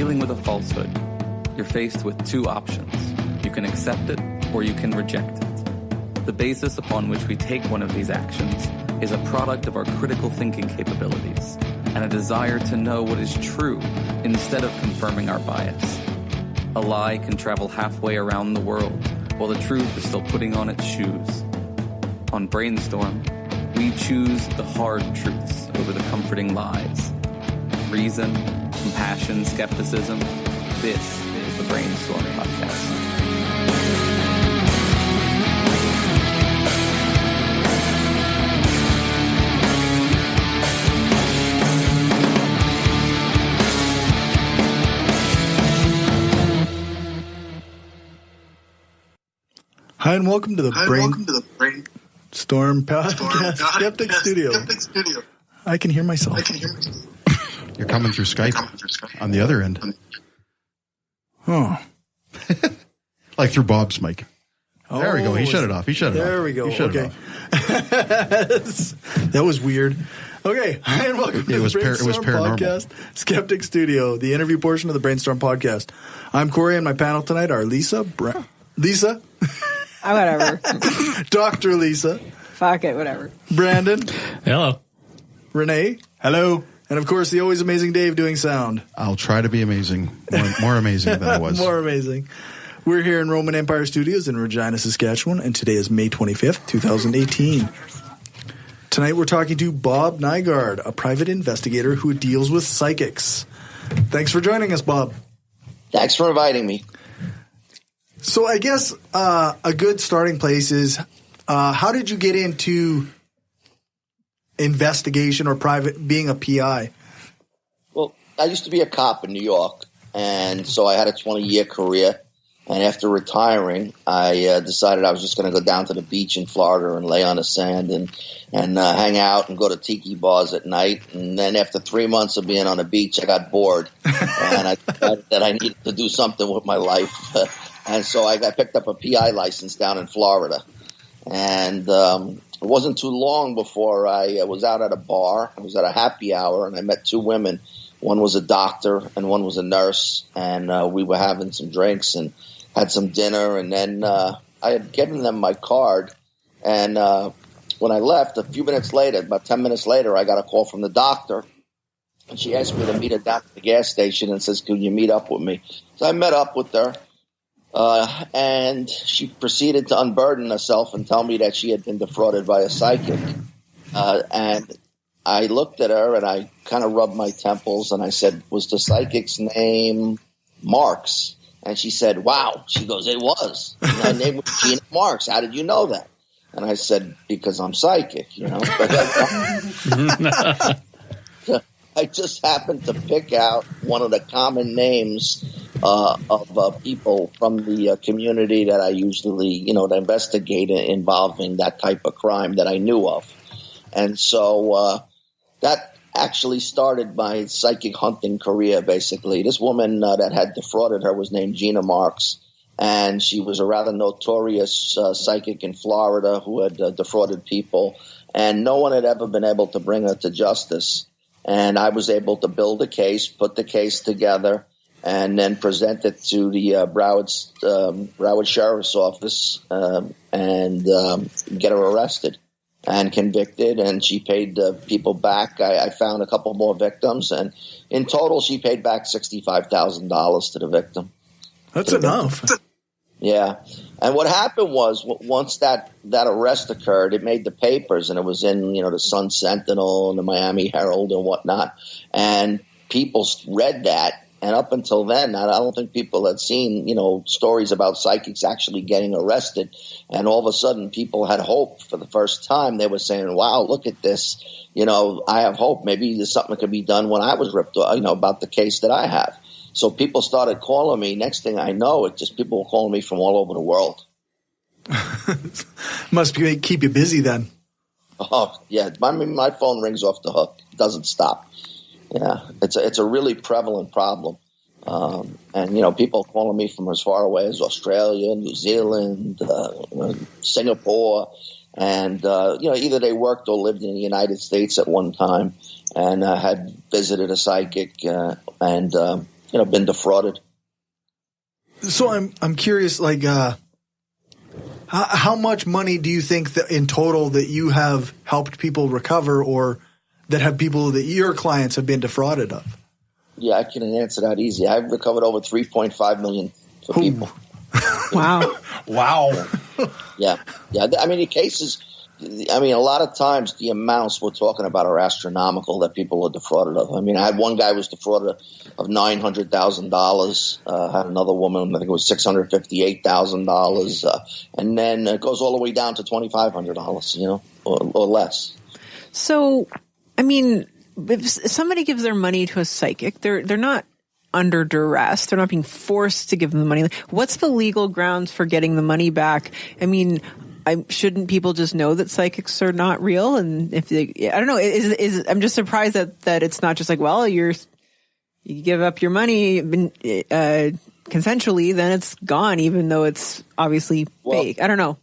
dealing with a falsehood, you're faced with two options. You can accept it or you can reject it. The basis upon which we take one of these actions is a product of our critical thinking capabilities and a desire to know what is true instead of confirming our bias. A lie can travel halfway around the world while the truth is still putting on its shoes. On Brainstorm, we choose the hard truths over the comforting lies. Reason, compassion, skepticism. This is the Brainstorm Podcast. Hi, and welcome to the Brainstorm Podcast Skeptic Studio. I can hear myself. You're coming through Skype on the other end. Oh. Like through Bob's mic. Oh, there we go. He shut it off. There we go. Okay. That was weird. Okay. Hi, and welcome to the Brainstorm Podcast Skeptic Studio, the interview portion of the Brainstorm Podcast. I'm Cory, and my panel tonight are Lisa. Whatever. Dr. Lisa. Fuck it, whatever. Brandon. Hello. Renee. Hello. And, of course, the always amazing Dave doing sound. I'll try to be amazing. More amazing than I was. More amazing. We're here in Roman Empire Studios in Regina, Saskatchewan, and today is May 25th, 2018. Tonight we're talking to Bob Nygaard, a private investigator who deals with psychics. Thanks for joining us, Bob. Thanks for inviting me. So I guess a good starting place is how did you get into investigation or being a PI? Well, I used to be a cop in New York, and so I had a 20-year career. And after retiring, I decided I was just going to go down to the beach in Florida and lay on the sand and hang out and go to tiki bars at night. And then after 3 months of being on the beach, I got bored, and I decided that I needed to do something with my life. And so I picked up a PI license down in Florida. And it wasn't too long before I was out at a bar. I was at a happy hour, and I met two women. One was a doctor, and one was a nurse. And we were having some drinks and had some dinner. And then I had given them my card. And when I left, a few minutes later, about 10 minutes later, I got a call from the doctor. And she asked me to meet her down at the gas station and says, "Can you meet up with me?" So I met up with her. And she proceeded to unburden herself and tell me that she had been defrauded by a psychic. And I looked at her and I kind of rubbed my temples and I said, "Was the psychic's name Marks?" And she said, "Wow." She goes, "It was. My name was Gina Marks. How did you know that?" And I said, "Because I'm psychic, you know." I just happened to pick out one of the common names of people from the community that I usually, to investigate involving that type of crime that I knew of. And so that actually started my psychic hunting career, basically. This woman that had defrauded her was named Gina Marks, and she was a rather notorious psychic in Florida who had defrauded people, and no one had ever been able to bring her to justice. And I was able to build a case, put the case together, and then present it to the Broward Sheriff's Office and get her arrested and convicted. And she paid people back. I found a couple more victims, and in total, she paid back $65,000 to the victim. That's enough. Yeah. And what happened was once that arrest occurred, it made the papers, and it was in, the Sun Sentinel and the Miami Herald and whatnot. And people read that. And up until then, I don't think people had seen, stories about psychics actually getting arrested. And all of a sudden, people had hope for the first time. They were saying, "Wow, look at this. I have hope. Maybe there's something that could be done when I was ripped, about the case that I have." So people started calling me. Next thing I know, it's just people were calling me from all over the world. Must keep you busy then. Oh, yeah. My phone rings off the hook. It doesn't stop. Yeah, it's a really prevalent problem. And, people calling me from as far away as Australia, New Zealand, Singapore. And, either they worked or lived in the United States at one time and had visited a psychic and been defrauded. So I'm curious, like, how much money do you think that in total that you have helped people recover, or that have people that your clients have been defrauded of? Yeah, I can answer that easy. I've recovered over $3.5 million for people. Wow. Wow. Yeah. I mean, the cases, a lot of times the amounts we're talking about are astronomical that people are defrauded of. I mean, I had one guy who was defrauded of $900,000. Had another woman, I think it was $658,000. And then it goes all the way down to $2,500, or less. So, I mean, if somebody gives their money to a psychic, they're not under duress. They're not being forced to give them the money. What's the legal grounds for getting the money back? I mean, shouldn't people just know that psychics are not real? And if they, I don't know, I'm just surprised that it's not just like, well, you give up your money consensually, then it's gone, even though it's obviously fake. I don't know.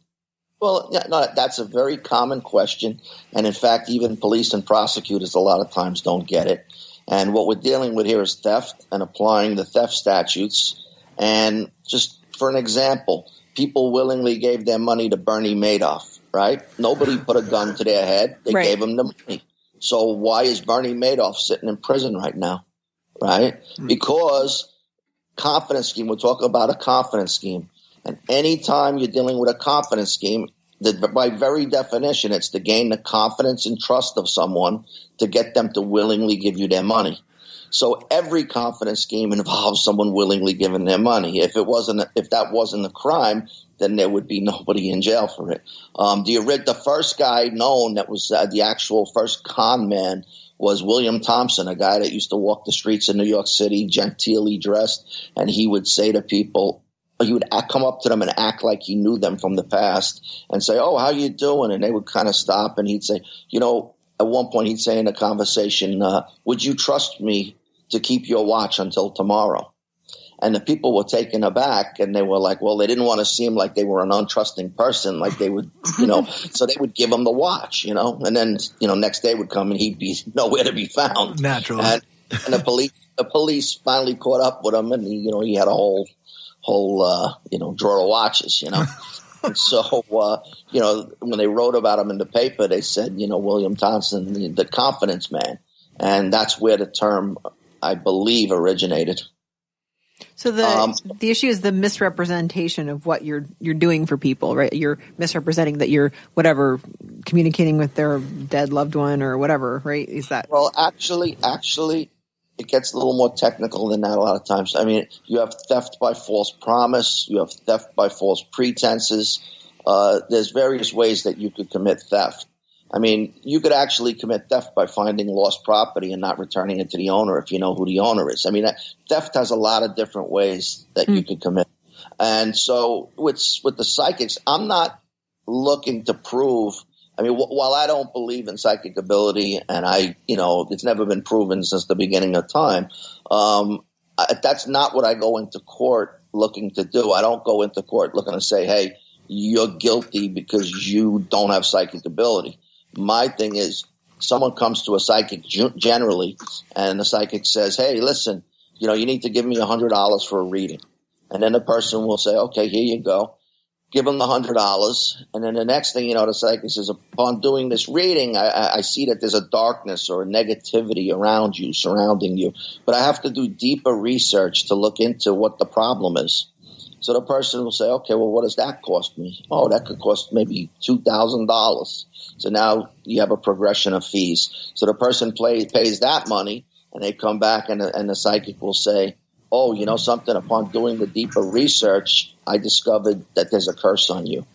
Well, no, that's a very common question. And in fact, even police and prosecutors a lot of times don't get it. And what we're dealing with here is theft and applying the theft statutes. And just for an example, people willingly gave their money to Bernie Madoff, right? Nobody put a gun to their head. They gave him the money. So why is Bernie Madoff sitting in prison right now, right? Because confidence scheme, we're talking about a confidence scheme. And anytime you're dealing with a confidence scheme, by very definition, it's to gain the confidence and trust of someone to get them to willingly give you their money. So every confidence scheme involves someone willingly giving their money. If that wasn't a crime, then there would be nobody in jail for it. The first guy known that was the actual first con man was William Thompson, a guy that used to walk the streets of New York City, genteelly dressed, and he would say to people, he would come up to them and act like he knew them from the past and say, "Oh, how you doing?" And they would kind of stop, and he'd say, at one point he'd say in a conversation, "Would you trust me to keep your watch until tomorrow?" And the people were taken aback, and they were like, well, they didn't want to seem like they were an untrusting person, like they would, so they would give him the watch, and then, next day would come and he'd be nowhere to be found. Naturally. And the police finally caught up with him, and he had a whole drawer of watches, And so, when they wrote about him in the paper, they said, William Thompson, the confidence man. And that's where the term, I believe, originated. So the issue is the misrepresentation of what you're doing for people, right? You're misrepresenting that you're communicating with their dead loved one or whatever, right? Is that? Well, actually, it gets a little more technical than that a lot of times. I mean, you have theft by false promise. You have theft by false pretenses. There's various ways that you could commit theft. I mean, you could actually commit theft by finding lost property and not returning it to the owner if you know who the owner is. I mean, theft has a lot of different ways that you could commit. And so with the psychics, I'm not looking to prove. I mean, while I don't believe in psychic ability, and it's never been proven since the beginning of time, that's not what I go into court looking to do. I don't go into court looking to say, hey, you're guilty because you don't have psychic ability. My thing is, someone comes to a psychic generally, and the psychic says, hey, listen, you need to give me $100 for a reading. And then the person will say, okay, here you go. Give them the $100. And then the next thing the psychic says, upon doing this reading, I see that there's a darkness or a negativity around you, surrounding you. But I have to do deeper research to look into what the problem is. So the person will say, okay, well, what does that cost me? Oh, that could cost maybe $2,000. So now you have a progression of fees. So the person pays that money, and they come back, and the psychic will say, oh, something, upon doing the deeper research, I discovered that there's a curse on you.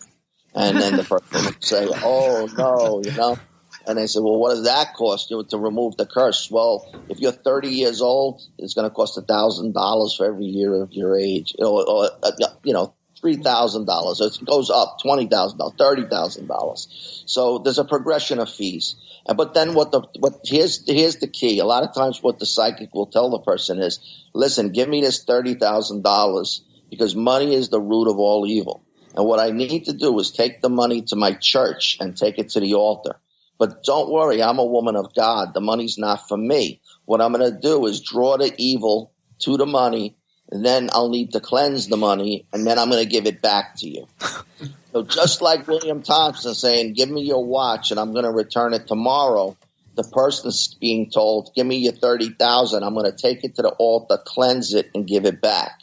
And then the person will say, oh, no, And they say, well, what does that cost you to remove the curse? Well, if you're 30 years old, it's going to cost $1,000 for every year of your age, or $3,000. It goes up, $20,000, $30,000. So there's a progression of fees. But then here's the key. A lot of times what the psychic will tell the person is, listen, give me this $30,000 because money is the root of all evil. And what I need to do is take the money to my church and take it to the altar. But don't worry, I'm a woman of God. The money's not for me. What I'm going to do is draw the evil to the money, and then I'll need to cleanse the money, and then I'm going to give it back to you. So just like William Thompson saying, give me your watch and I'm going to return it tomorrow, the person's being told, give me your $30,000. I'm going to take it to the altar, cleanse it, and give it back.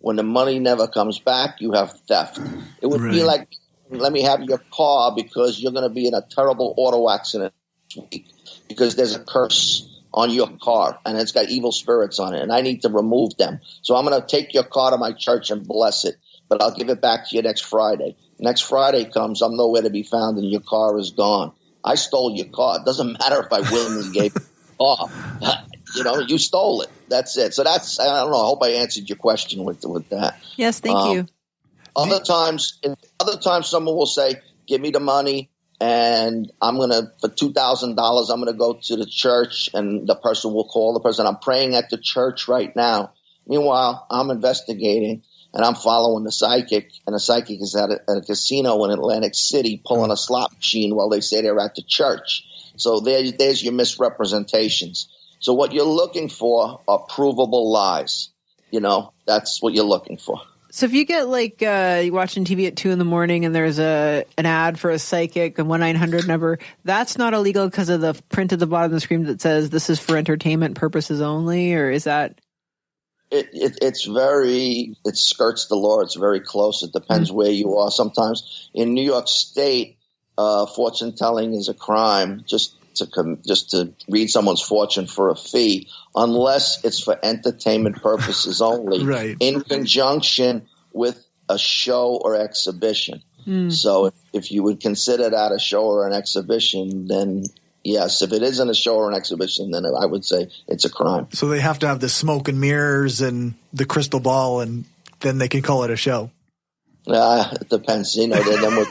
When the money never comes back, you have theft. It would be like, let me have your car because you're going to be in a terrible auto accident this week because there's a curse on your car and it's got evil spirits on it and I need to remove them. So I'm going to take your car to my church and bless it, but I'll give it back to you next Friday. Next Friday comes, I'm nowhere to be found and your car is gone. I stole your car. It doesn't matter if I willingly gave it off. You know, you stole it. That's it. So that's, I don't know. I hope I answered your question with that. Yes, thank you. Other times someone will say, give me the money and I'm going to, for $2,000, I'm going to go to the church and the person will call the person. I'm praying at the church right now. Meanwhile, I'm investigating and I'm following the psychic, and the psychic is at a casino in Atlantic City pulling a slot machine while they say they're at the church. So there's your misrepresentations. So what you're looking for are provable lies. You know, that's what you're looking for. So if you get like you're watching TV at 2 a.m. and there's an ad for a psychic, a 1-900 number, that's not illegal because of the print at the bottom of the screen that says this is for entertainment purposes only, or is that? It skirts the law. It's very close. It depends where you are. Sometimes in New York State, fortune telling is a crime. Just to read someone's fortune for a fee, unless it's for entertainment purposes only, in conjunction with a show or exhibition. So if you would consider that a show or an exhibition, then yes. If it isn't a show or an exhibition, then I would say it's a crime. So they have to have the smoke and mirrors and the crystal ball, and then they can call it a show. It depends. You know, then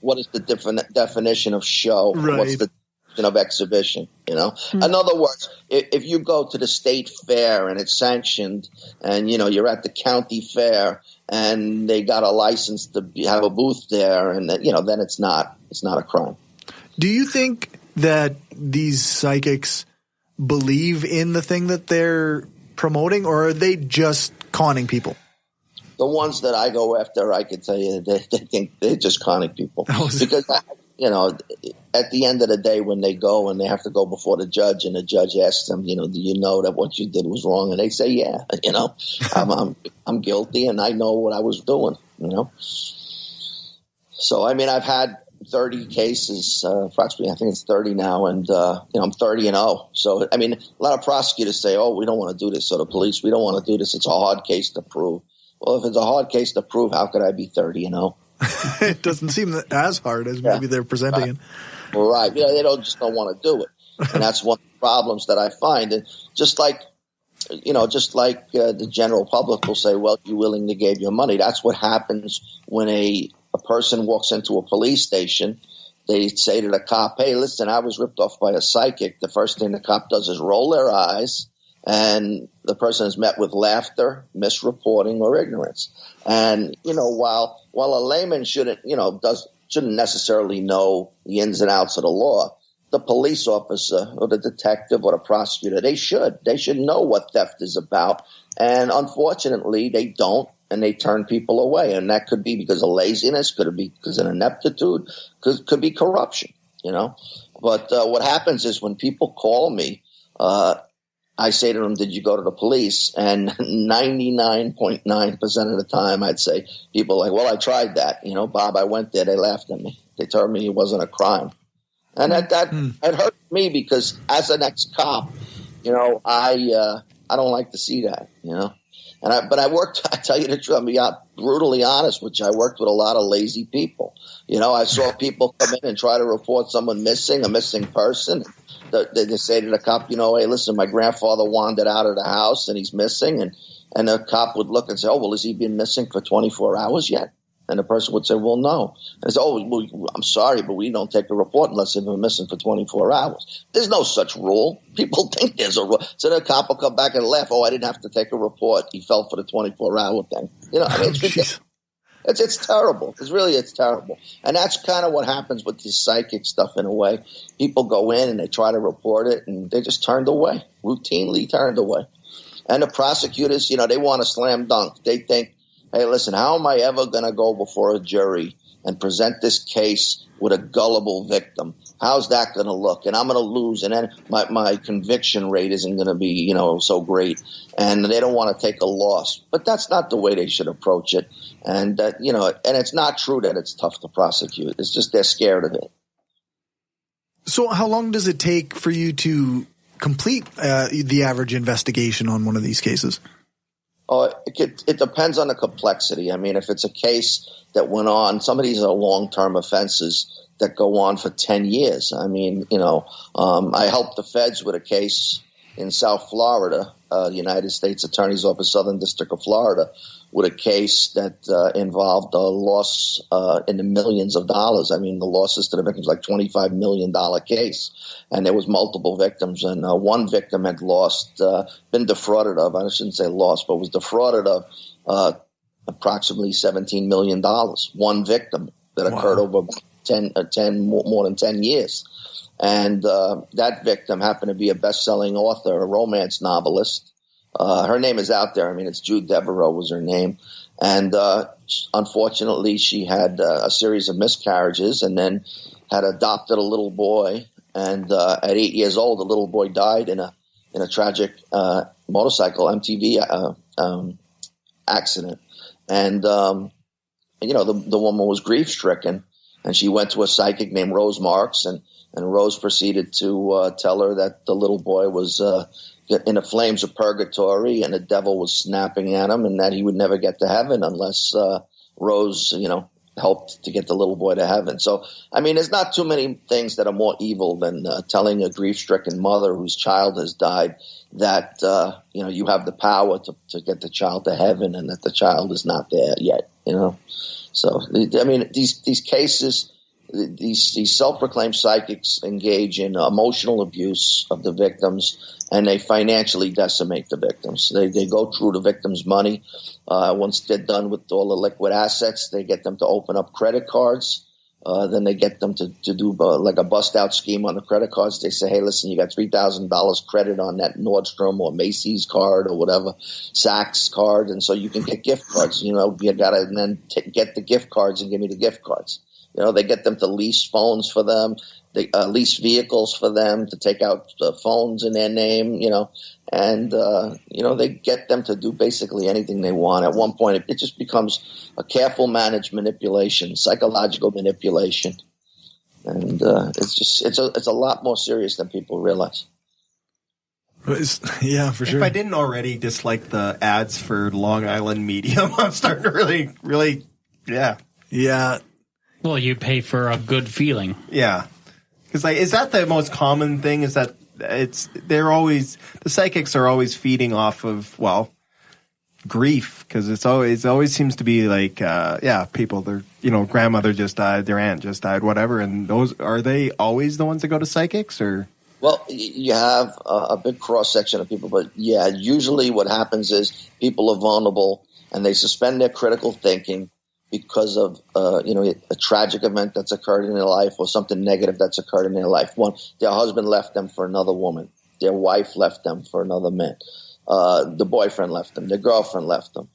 what is the definition of show? What's the of exhibition, you know? In other words, if you go to the state fair and it's sanctioned and, you know, you're at the county fair and they got a license to have a booth there and, you know, then it's not a crime. Do you think that these psychics believe in the thing that they're promoting, or are they just conning people? The ones that I go after, I can tell you, they think they're just conning people. Because you know, at the end of the day, when they go and they have to go before the judge, and the judge asks them, you know, do you know that what you did was wrong? And they say, yeah, you know, I'm guilty and I know what I was doing, you know. So, I mean, I've had 30 cases, approximately, I think it's 30 now, and, you know, I'm 30-0. So, I mean, a lot of prosecutors say, oh, we don't want to do this. So the police, we don't want to do this. It's a hard case to prove. Well, if it's a hard case to prove, how could I be 30-0? It doesn't seem as hard as maybe they're presenting it. Right. Yeah, they don't want to do it. And that's one of the problems that I find. And just like the general public will say, well, you willingly gave your money. That's what happens when a person walks into a police station. They say to the cop, hey, listen, I was ripped off by a psychic. The first thing the cop does is roll their eyes, and the person is met with laughter, misreporting, or ignorance. And, you know, while a layman shouldn't necessarily know the ins and outs of the law, the police officer or the detective or the prosecutor, they should know what theft is about. And unfortunately, they don't, and they turn people away. And that could be because of laziness, could be because of ineptitude, could be corruption, you know. But what happens is when people call me, I say to them, did you go to the police? And 99.9% of the time I'd say, people are like, well, I tried that. You know, Bob, I went there. They laughed at me. They told me it wasn't a crime. And that hurt me because as an ex-cop, you know, I don't like to see that, you know. But I tell you the truth, I'm being brutally honest with you. I worked with a lot of lazy people. You know, I saw people come in and try to report someone missing, a missing person. They say to the cop, you know, hey, listen, my grandfather wandered out of the house and he's missing. And the cop would look and say, oh, well, has he been missing for 24 hours yet? And the person would say, well, no. And say, oh, well, I'm sorry, but we don't take a report unless they've been missing for 24 hours. There's no such rule. People think there's a rule. So the cop will come back and laugh. Oh, I didn't have to take a report. He fell for the 24-hour thing. You know, I mean, it's terrible. It's terrible. And that's kind of what happens with this psychic stuff in a way. People go in and they try to report it, and they're just turned away, routinely turned away. And the prosecutors, they want a slam dunk. They think, hey, listen, how am I ever going to go before a jury and present this case with a gullible victim? How's that going to look? And I'm going to lose, and then my conviction rate isn't going to be, so great. And they don't want to take a loss. But that's not the way they should approach it. And and it's not true that it's tough to prosecute. It's just they're scared of it. So how long does it take for you to complete the average investigation on one of these cases? Oh, it depends on the complexity. I mean, if it's a case that went on, some of these are long-term offenses that go on for 10 years. I mean, I helped the feds with a case in South Florida, United States Attorney's Office, Southern District of Florida, with a case that involved a loss in the millions of dollars. I mean, the losses to the victims, like $25 million case. And there was multiple victims. And one victim had been defrauded of, I shouldn't say lost, but was defrauded of approximately $17 million. One victim that occurred over more than 10 years. And that victim happened to be a best-selling author, a romance novelist. Her name is out there. I mean, it's Jude Devereaux was her name. And unfortunately, she had a series of miscarriages and then had adopted a little boy. And at 8 years old, the little boy died in a tragic motorcycle MTV accident. And, the woman was grief-stricken. And she went to a psychic named Rose Marks, and Rose proceeded to tell her that the little boy was in the flames of purgatory and the devil was snapping at him and that he would never get to heaven unless Rose, helped to get the little boy to heaven. So, I mean, there's not too many things that are more evil than telling a grief-stricken mother whose child has died that, you have the power to get the child to heaven and that the child is not there yet, So, I mean, these cases, these self-proclaimed psychics engage in emotional abuse of the victims, and they financially decimate the victims. They go through the victim's money. Once they're done with all the liquid assets, they get them to open up credit cards. Then they get them to do like a bust-out scheme on the credit cards. They say, hey, listen, you got $3,000 credit on that Nordstrom or Macy's card or whatever, Saks card, and so you can get gift cards. You got to then get the gift cards and give me the gift cards. They get them to lease phones for them. They lease vehicles for them to take out phones in their name, and they get them to do basically anything they want. At one point, it just becomes a careful managed manipulation, psychological manipulation. And it's a lot more serious than people realize. Yeah, for sure. If I didn't already dislike the ads for Long Island Medium, I'm starting to really, yeah. Yeah. Well, you pay for a good feeling. Yeah. Because is that the most common thing? Is that the psychics are always feeding off of, grief, because it always seems to be like, people, grandmother just died, their aunt just died, whatever. And are they always the ones that go to psychics, or? Well, you have a big cross section of people, but yeah, usually what happens is people are vulnerable and they suspend their critical thinking because of a tragic event that's occurred in their life or something negative that's occurred in their life. One, their husband left them for another woman. Their wife left them for another man. The boyfriend left them. Their girlfriend left them.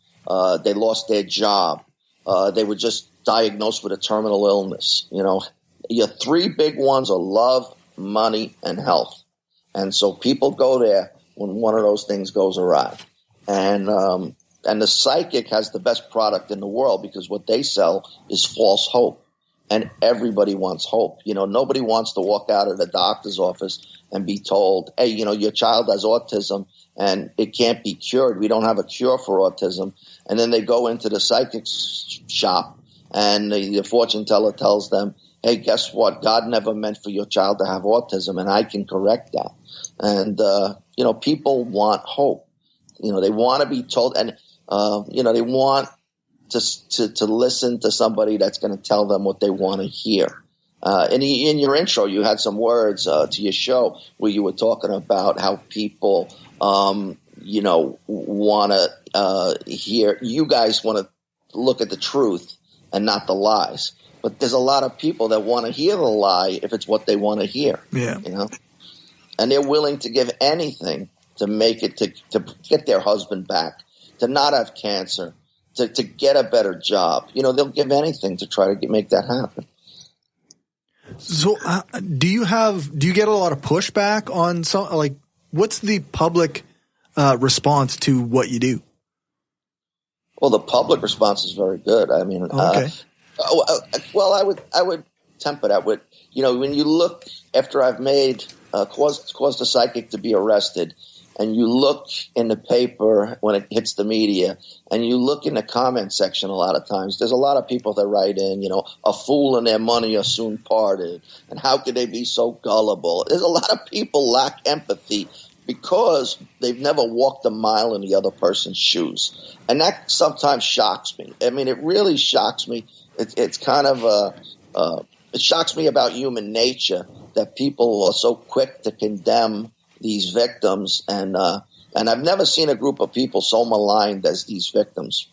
They lost their job. They were just diagnosed with a terminal illness. Your three big ones are love, money, and health. And so people go there when one of those things goes awry. And the psychic has the best product in the world because what they sell is false hope. And everybody wants hope. Nobody wants to walk out of the doctor's office and be told, hey, your child has autism and it can't be cured. We don't have a cure for autism. And then they go into the psychic shop and the fortune teller tells them, hey, guess what? God never meant for your child to have autism and I can correct that. And, people want hope. They want to be told, and they want to listen to somebody that's going to tell them what they want to hear. In your intro, you had some words to your show where you were talking about how people, want to hear. You guys want to look at the truth and not the lies. But there's a lot of people that want to hear the lie if it's what they want to hear. Yeah. And they're willing to give anything to make it, to get their husband back, to not have cancer, to get a better job. They'll give anything to try to make that happen. So do you get a lot of pushback on what's the public response to what you do? Well, the public response is very good. I mean, okay. Well, I would temper that with, when you look after I've made caused a psychic to be arrested, and you look in the paper when it hits the media, and you look in the comment section a lot of times, there's a lot of people that write in, a fool and their money are soon parted, and how could they be so gullible? There's a lot of people lack empathy because they've never walked a mile in the other person's shoes. And that sometimes shocks me. I mean, it really shocks me. It's kind of it shocks me about human nature that people are so quick to condemn these victims, and I've never seen a group of people so maligned as these victims.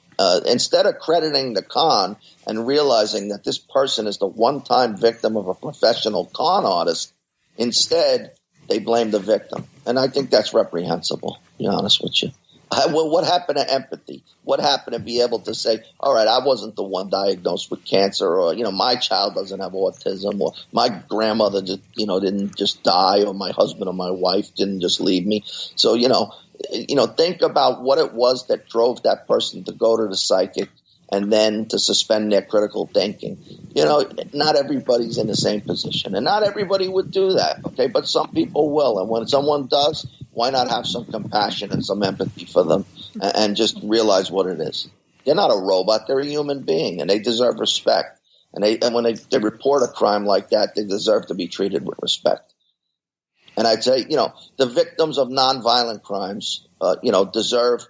Instead of crediting the con and realizing that this person is the one-time victim of a professional con artist, instead they blame the victim, and I think that's reprehensible, to be honest with you. What happened to empathy? What happened to be able to say, all right, I wasn't the one diagnosed with cancer, or, my child doesn't have autism, or my grandmother just, didn't just die, or my husband or my wife didn't just leave me. So, think about what it was that drove that person to go to the psychic and then to suspend their critical thinking. Not everybody's in the same position, and not everybody would do that, okay? But some people will, and when someone does, why not have some compassion and some empathy for them and just realize what it is? They're not a robot. They're a human being, and they deserve respect. And when they report a crime like that, they deserve to be treated with respect. And I'd say, the victims of nonviolent crimes, deserve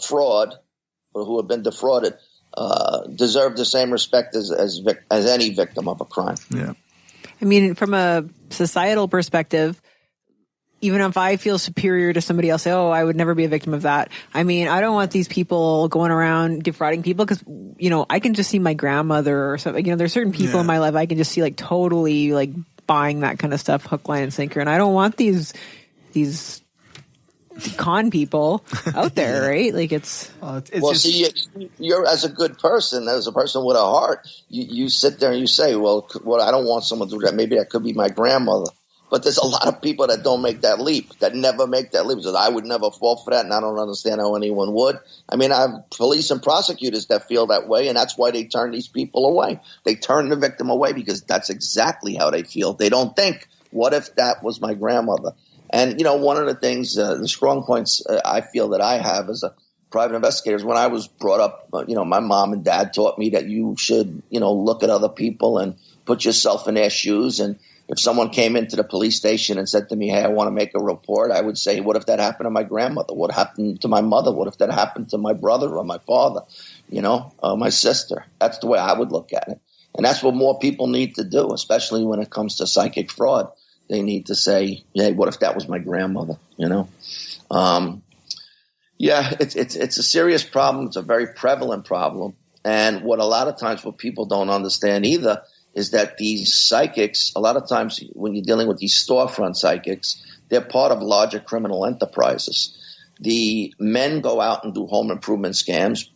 fraud, or who have been defrauded, deserve the same respect as any victim of a crime. Yeah. I mean, from a societal perspective, even if I feel superior to somebody else, say, oh, I would never be a victim of that. I mean, I don't want these people going around defrauding people because, I can just see my grandmother or something. There's certain people in my life I can just see totally buying that kind of stuff, hook, line, and sinker. And I don't want these con people out there, right? You're as a good person, as a person with a heart, you sit there and you say, well, I don't want someone to do that. Maybe that could be my grandmother. But there's a lot of people that don't make that leap, that never make that leap. So I would never fall for that, and I don't understand how anyone would. I mean, I have police and prosecutors that feel that way, and that's why they turn these people away. They turn the victim away because that's exactly how they feel. They don't think, what if that was my grandmother? And, one of the things, the strong points I feel that I have as a private investigator is when I was brought up, my mom and dad taught me that you should, look at other people and put yourself in their shoes. And if someone came into the police station and said to me, hey, I want to make a report, I would say, what if that happened to my grandmother? What happened to my mother? What if that happened to my brother or my father, my sister? That's the way I would look at it. And that's what more people need to do, especially when it comes to psychic fraud. They need to say, hey, what if that was my grandmother, It's a serious problem. It's a very prevalent problem. And what a lot of times what people don't understand either is that these psychics, a lot of times when you're dealing with these storefront psychics, they're part of larger criminal enterprises. The men go out and do home improvement scams,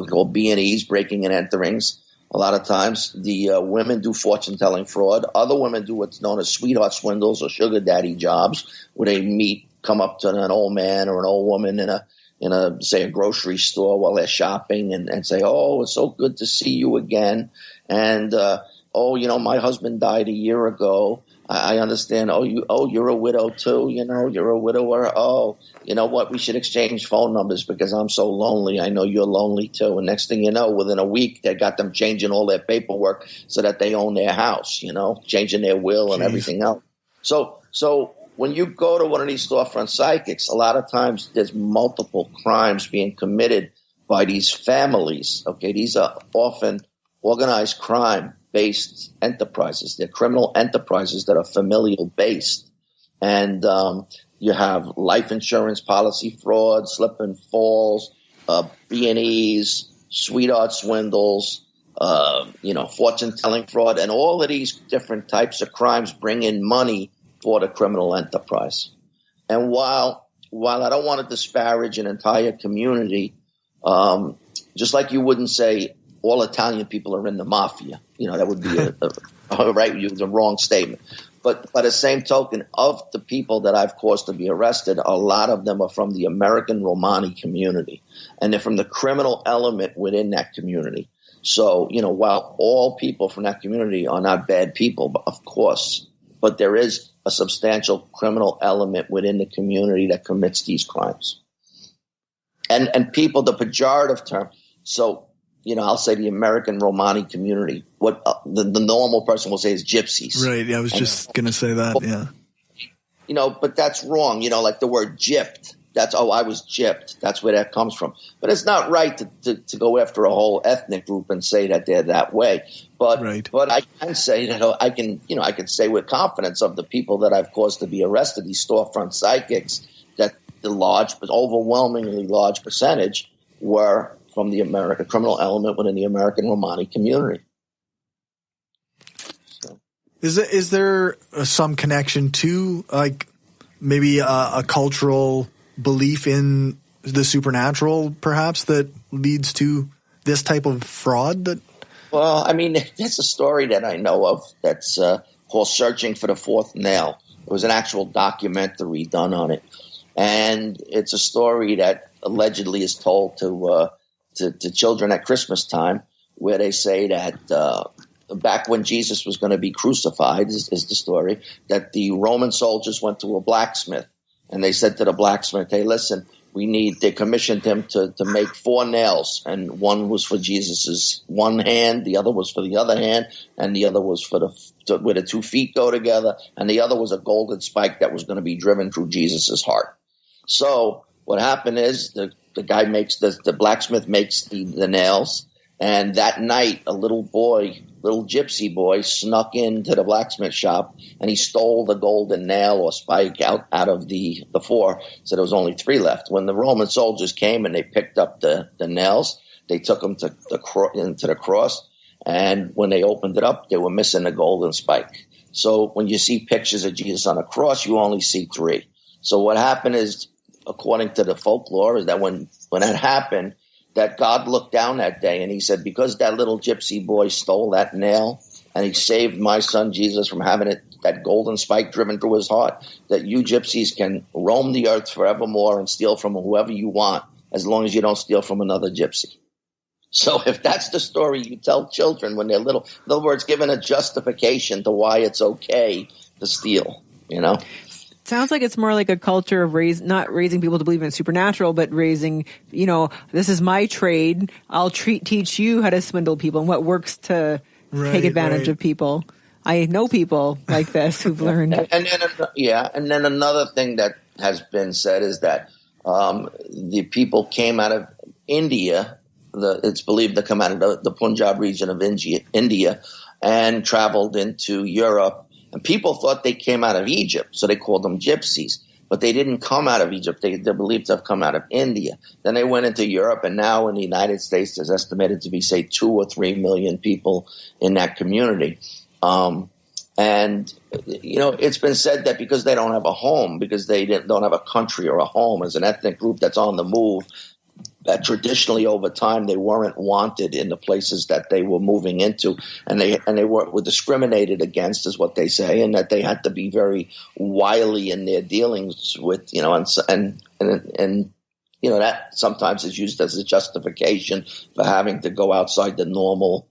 called B&Es, breaking and enterings. A lot of times the women do fortune-telling fraud. Other women do what's known as sweetheart swindles or sugar daddy jobs, where they come up to an old man or an old woman in a grocery store while they're shopping and say, oh, it's so good to see you again. And, my husband died a year ago. I understand. You're a widow too. You're a widower. Oh, you know what? We should exchange phone numbers because I'm so lonely. I know you're lonely too. And next thing you know, within a week, they got them changing all their paperwork so that they own their house, changing their will and everything else. So when you go to one of these storefront psychics, a lot of times there's multiple crimes being committed by these families. Okay. These are often organized crime-based enterprises. They're criminal enterprises that are familial-based. And you have life insurance policy fraud, slip and falls, B&Es, sweetheart swindles, fortune-telling fraud. And all of these different types of crimes bring in money for the criminal enterprise. And while while I don't want to disparage an entire community, just like you wouldn't say all Italian people are in the mafia, that would be the wrong statement. But by the same token, of the people that I've caused to be arrested, a lot of them are from the American Romani community, and they're from the criminal element within that community. So, while all people from that community are not bad people, of course, but there is a substantial criminal element within the community that commits these crimes. And people, the pejorative term, so, I'll say the American Romani community. What the normal person will say is gypsies. Right. Yeah, I was just going to say that. Yeah. But that's wrong. Like the word gypped. I was gypped. That's where that comes from. But it's not right to go after a whole ethnic group and say that they're that way. But right. But I can say that I can say with confidence of the people that I've caused to be arrested, these storefront psychics, that the overwhelmingly large percentage were from the criminal element within the American Romani community. So. Is there some connection to like maybe a cultural belief in the supernatural, perhaps, that leads to this type of fraud? Well, there's a story that I know of that's called "Searching for the Fourth Nail." It was an actual documentary done on it, and it's a story that allegedly is told to children at Christmas time, where they say that back when Jesus was going to be crucified, is the story, that the Roman soldiers went to a blacksmith and they said to the blacksmith, hey, listen, they commissioned him to make 4 nails, and one was for Jesus's one hand, the other was for the other hand, and the other was for where the 2 feet go together, and the other was a golden spike that was going to be driven through Jesus's heart. So what happened is the guy the blacksmith makes the nails, and that night a little gypsy boy snuck into the blacksmith shop, and he stole the golden nail or spike out of the 4, so there was only 3 left. When the Roman soldiers came and they picked up the nails, they took them into the cross, and when they opened it up, they were missing the golden spike. So when you see pictures of Jesus on a cross, you only see 3. So what happened is, according to the folklore, is that when that happened, that God looked down that day and he said, because that little gypsy boy stole that nail and he saved my son Jesus from having that golden spike driven through his heart, that you gypsies can roam the earth forevermore and steal from whoever you want, as long as you don't steal from another gypsy. So if that's the story you tell children when they're little, in other words, given a justification to why it's okay to steal, Sounds like it's more like a culture of not raising people to believe in supernatural, but raising, this is my trade. I'll teach you how to swindle people and what works to take advantage of people. I know people like this who've learned. And then another thing that has been said is that the people came out of India. It's believed to come out of the Punjab region of India and traveled into Europe. And people thought they came out of Egypt, so they called them gypsies. But they didn't come out of Egypt. They're believed to have come out of India. Then they went into Europe, and now in the United States, there's estimated to be, say, 2 or 3 million people in that community. It's been said that because they don't have a home, because they don't have a country or a home as an ethnic group that's on the move, that traditionally over time they weren't wanted in the places that they were moving into, and they were discriminated against, is what they say, and that they had to be very wily in their dealings with, and that sometimes is used as a justification for having to go outside the normal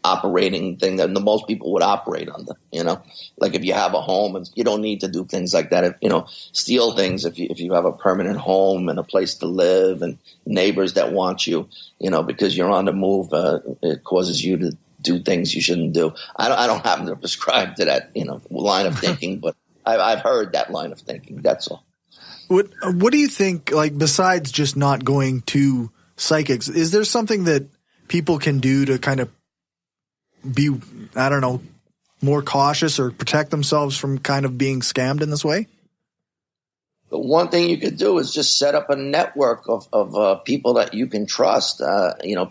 operating thing that most people would operate under, like if you have a home, and you don't need to do things like that. Steal things if you have a permanent home and a place to live and neighbors that want you, because you're on the move, it causes you to do things you shouldn't do. I don't happen to prescribe to that, line of thinking, but I've heard that line of thinking. That's all. What do you think, like, besides just not going to psychics, is there something that people can do to kind of be, more cautious or protect themselves from kind of being scammed in this way? The one thing you could do is just set up a network of people that you can trust,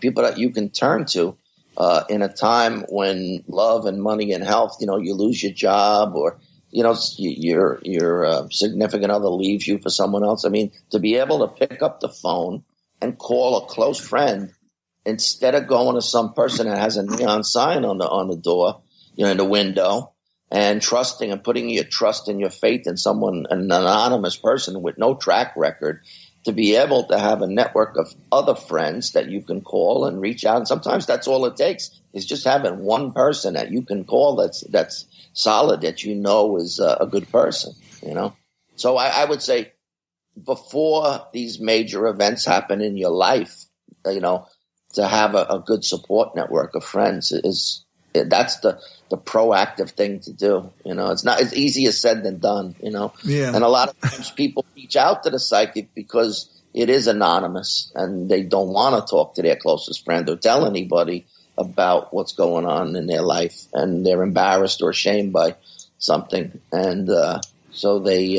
people that you can turn to in a time when love and money and health, you lose your job or your significant other leaves you for someone else. I mean, to be able to pick up the phone and call a close friend instead of going to some person that has a neon sign on the door, in the window, and trusting and putting your trust and your faith in someone, an anonymous person with no track record, to be able to have a network of other friends that you can call and reach out. And sometimes that's all it takes, is just having one person that you can call that's solid, that is a good person, So I would say before these major events happen in your life, to have a good support network of friends that's the proactive thing to do. It's not as easy as said than done, Yeah. And a lot of times people reach out to the psychic because it is anonymous and they don't want to talk to their closest friend or tell anybody about what's going on in their life, and they're embarrassed or ashamed by something. And, so they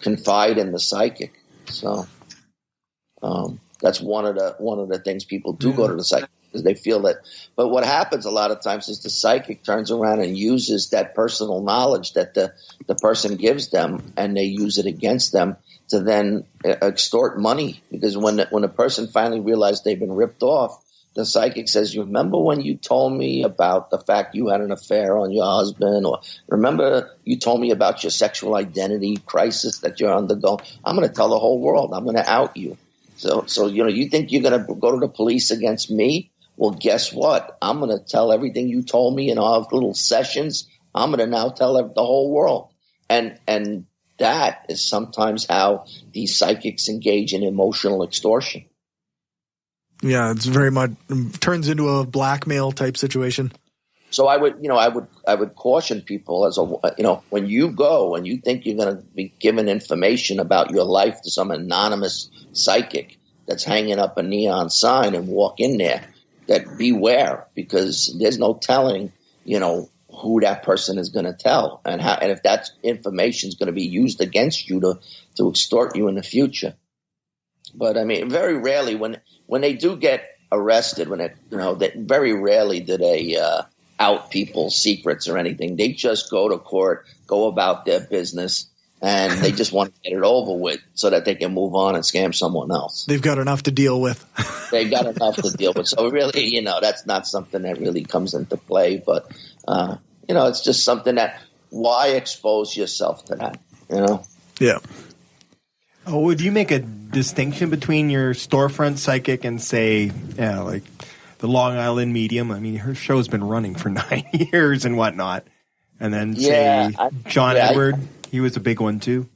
confide in the psychic. So, that's one of the things people do go to the psychic, because they feel that. But what happens a lot of times is the psychic turns around and uses that personal knowledge that the person gives them, and they use it against them to then extort money. Because when a person finally realizes they've been ripped off, the psychic says, "You remember when you told me about the fact you had an affair on your husband? Or remember you told me about your sexual identity crisis that you're undergoing? I'm going to tell the whole world. I'm going to out you. So you think you're going to go to the police against me? Well, guess what? I'm going to tell everything you told me in our little sessions. I'm going to now tell the whole world." And that is sometimes how these psychics engage in emotional extortion. Yeah, it's very much turns into a blackmail type situation. So I would caution people when you go and you think you're going to be given information about your life to some anonymous psychic that's hanging up a neon sign and walk in there, that beware, because there's no telling, who that person is going to tell and if that information is going to be used against you to extort you in the future. But I mean, very rarely when they do get arrested, they very rarely do they out people's secrets or anything. They just go to court, go about their business, and they just want to get it over with so that they can move on and scam someone else. They've got enough to deal with. They've got enough to deal with. So really, that's not something that really comes into play. But, it's just something that, why expose yourself to that, Yeah. Oh, would you make a distinction between your storefront psychic and, say, like the Long Island medium? I mean, her show's been running for 9 years and whatnot. And then, John Edward, he was a big one too.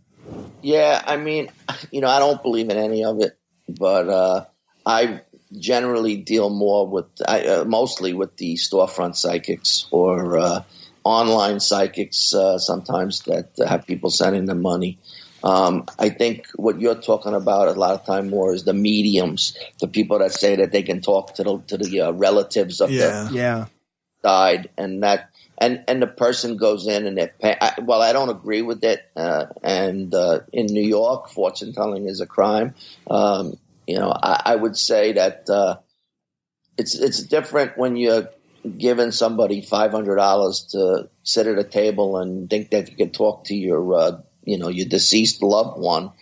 Yeah, I mean, I don't believe in any of it, but I generally deal mostly with the storefront psychics or online psychics sometimes that have people sending them money. I think what you're talking about a lot of time more is the mediums, the people that say that they can talk to the relatives of the died, and that and the person goes in and they're paying. Well, I don't agree with it. And in New York, fortune telling is a crime. I would say that it's different when you're giving somebody $500 to sit at a table and think that you can talk to your deceased loved one,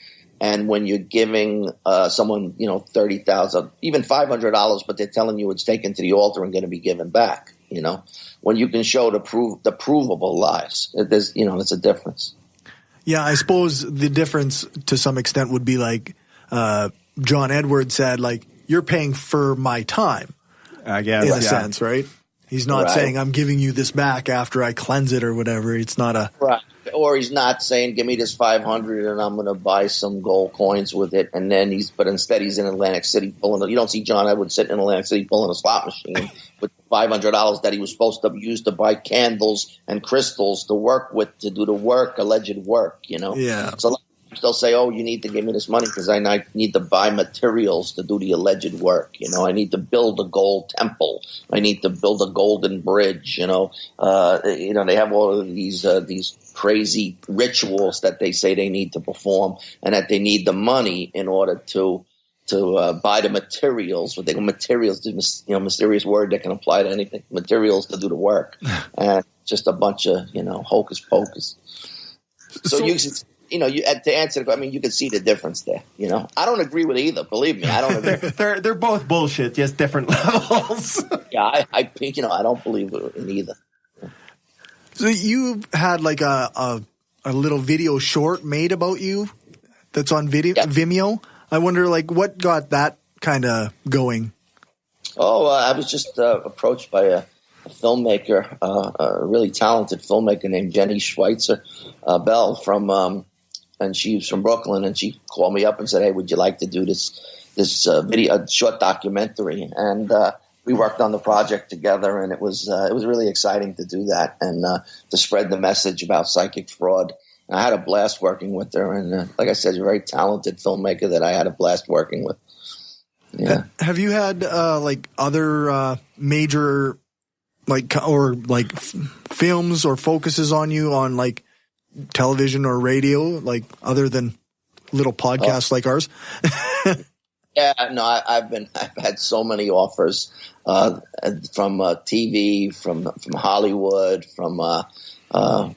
and when you're giving someone, $30,000, even $500, but they're telling you it's taken to the altar and going to be given back. When you can show the provable lies, there's it's a difference. Yeah, I suppose the difference to some extent would be like John Edwards said, like, you're paying for my time. I guess, in a sense, right? He's not saying I'm giving you this back after I cleanse it or whatever. It's not a right. Or he's not saying, give me this $500 and I'm going to buy some gold coins with it. And then instead he's in Atlantic City you don't see John Edwards sitting in Atlantic City pulling a slot machine with $500 that he was supposed to use to buy candles and crystals to work with, to do the work, alleged work, Yeah. So they'll say, oh, you need to give me this money because I need to buy materials to do the alleged work. I need to build a gold temple. I need to build a golden bridge. They have all of these crazy rituals that they say they need to perform, and that they need the money in order to buy the materials. What they materials, mysterious word that can apply to anything. Materials to do the work. And just a bunch of, hocus pocus. So to answer, you can see the difference there. I don't agree with either. Believe me, I don't agree. They're both bullshit, just different levels. Yeah, I think I don't believe in either. So you had like a little video short made about you that's on Vimeo. I wonder, like, what got that kind of going? Oh, I was just approached by a filmmaker, a really talented filmmaker named Jenny Schweitzer Bell and she's from Brooklyn, and she called me up and said, "Hey, would you like to do this video, a short documentary?" And we worked on the project together, and it was really exciting to do that and to spread the message about psychic fraud. And I had a blast working with her, and like I said, she's a very talented filmmaker that I had a blast working with. Yeah. Have you had like other major films or focuses on you on like television or radio, like other than little podcasts like ours? Yeah, no, I've had so many offers from TV, from Hollywood, from to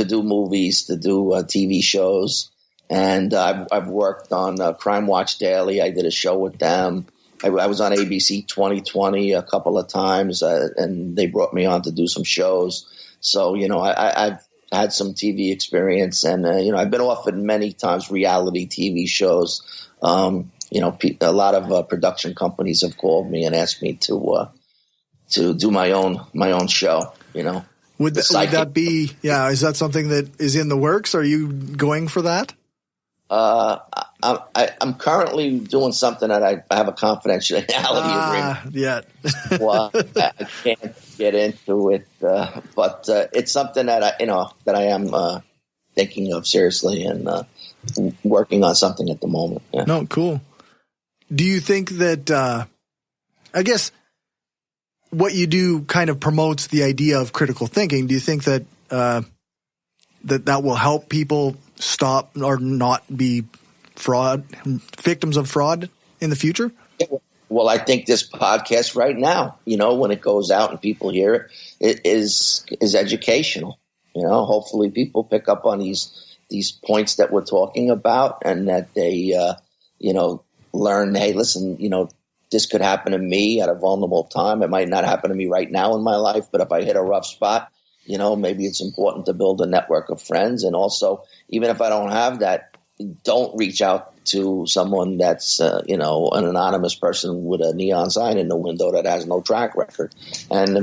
do movies, to do TV shows, and I've worked on Crime Watch Daily. I did a show with them. I was on ABC 2020 a couple of times, and they brought me on to do some shows. So I've had some TV experience, and I've been offered many times reality TV shows. A lot of production companies have called me and asked me to do my own show. Would that be? Yeah, is that something that is in the works? Are you going for that? I'm currently doing something that I have a confidentiality agreement. Yeah. Well, I can't get into it, but it's something that I am thinking of seriously and working on something at the moment. Yeah. No, cool. Do you think that? I guess what you do kind of promotes the idea of critical thinking. Do you think that that will help people stop or not be victims of fraud in the future? Well, I think this podcast right now, when it goes out and people hear it is educational. Hopefully people pick up on these points that we're talking about, and that they learn, hey, listen, this could happen to me at a vulnerable time. It might not happen to me right now in my life, but if I hit a rough spot, maybe it's important to build a network of friends. And also, even if I don't have that, don't reach out to someone that's, an anonymous person with a neon sign in the window that has no track record. And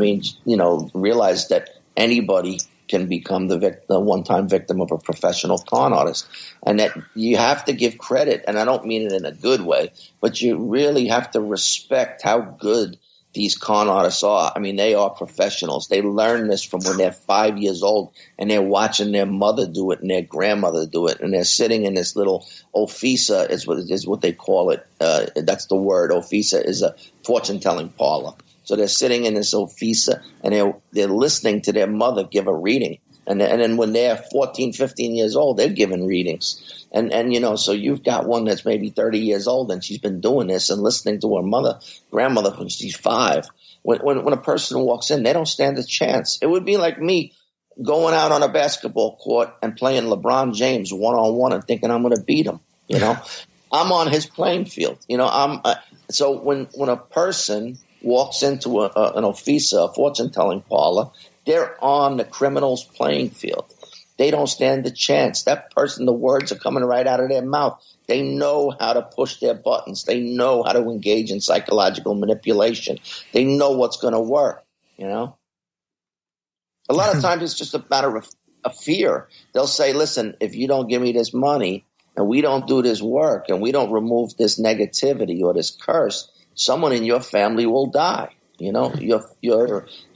realize that anybody can become the one-time victim of a professional con artist, and that you have to give credit. And I don't mean it in a good way, but you really have to respect how good these con artists are. They are professionals. They learn this from when they're 5 years old, and they're watching their mother do it and their grandmother do it, and they're sitting in this little office is what they call it. That's the word. Office is a fortune-telling parlor. So they're sitting in this office, and they're listening to their mother give a reading. And then when they're 14, 15 years old, they're giving readings. And so you've got one that's maybe 30 years old, and she's been doing this and listening to her grandmother when she's 5. When a person walks in, they don't stand a chance. It would be like me going out on a basketball court and playing LeBron James one-on-one and thinking I'm going to beat him. I'm on his playing field. So when a person walks into an office, a fortune-telling parlor, they're on the criminal's playing field. They don't stand a chance. That person, the words are coming right out of their mouth. They know how to push their buttons. They know how to engage in psychological manipulation. They know what's going to work, A lot of times it's just a matter of fear. They'll say, listen, if you don't give me this money and we don't do this work and we don't remove this negativity or this curse, someone in your family will die. Your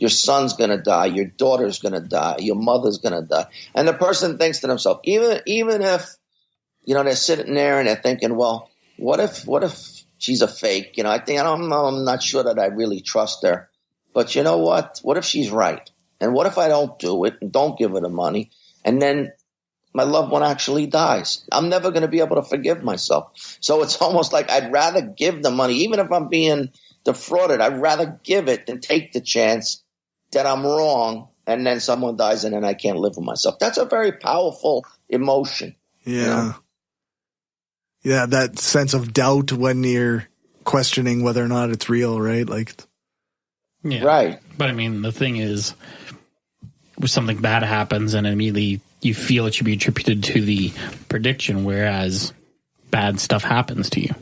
son's going to die. Your daughter's going to die. Your mother's going to die. And the person thinks to themselves, even if, they're sitting there and they're thinking, well, what if she's a fake? I'm not sure that I really trust her. But you know what? What if she's right? And what if I don't do it and don't give her the money? And then my loved one actually dies. I'm never going to be able to forgive myself. So it's almost like I'd rather give the money, even if I'm being defrauded. I'd rather give it than take the chance that I'm wrong, and then someone dies, and then I can't live with myself. That's a very powerful emotion. Yeah. You know? Yeah, that sense of doubt when you're questioning whether or not it's real, right? Like, Yeah. Right. But I mean, the thing is, when something bad happens and immediately you feel it should be attributed to the prediction, whereas bad stuff happens to you.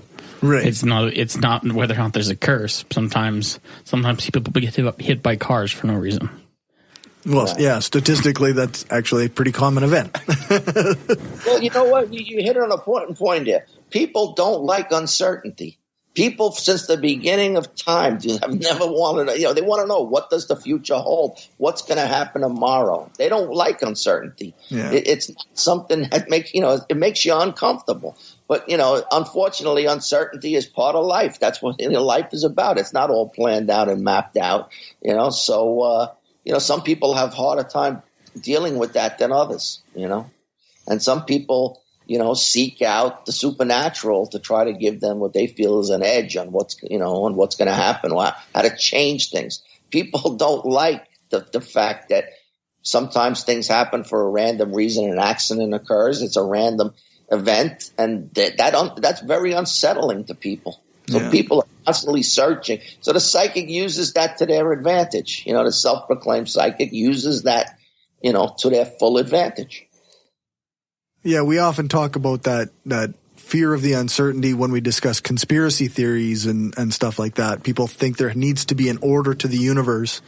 right. It's not whether or not there's a curse. Sometimes people get hit by cars for no reason. Well, yeah, statistically, that's actually a pretty common event. Well, you know what? You hit on an important point there. People don't like uncertainty. People, since the beginning of time, have never wanted to, they want to know, what does the future hold? What's going to happen tomorrow? They don't like uncertainty. Yeah. It's not something that makes, it makes you uncomfortable. But, unfortunately, uncertainty is part of life. That's what life is about. It's not all planned out and mapped out, So, some people have harder time dealing with that than others, and some people, seek out the supernatural to try to give them what they feel is an edge on what's going to happen, how to change things. People don't like the fact that sometimes things happen for a random reason. An accident occurs. It's a random event, and that's very unsettling to people. So people are constantly searching. So the psychic uses that to their advantage. The self-proclaimed psychic uses that, to their full advantage. Yeah, we often talk about that fear of the uncertainty when we discuss conspiracy theories and stuff like that. People think there needs to be an order to the universe.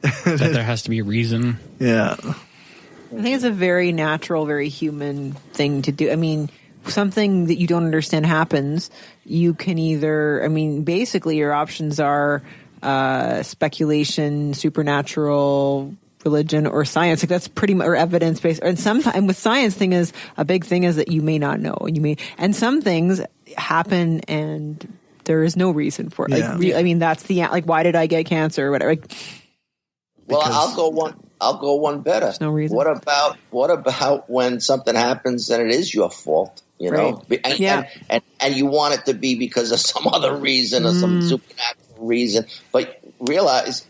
That there has to be a reason. Yeah. I think it's a very natural, very human thing to do. I mean, something that you don't understand happens, you can either, basically your options are speculation, supernatural, religion, or science. Like that's pretty much, or evidence based. And sometimes with science, a big thing is that you may not know, and some things happen and there is no reason for it. Yeah. That's why did I get cancer or whatever? Well, I'll go one better. There's no reason. What about when something happens and it is your fault? Right. And you want it to be because of some other reason or some supernatural reason, but realize,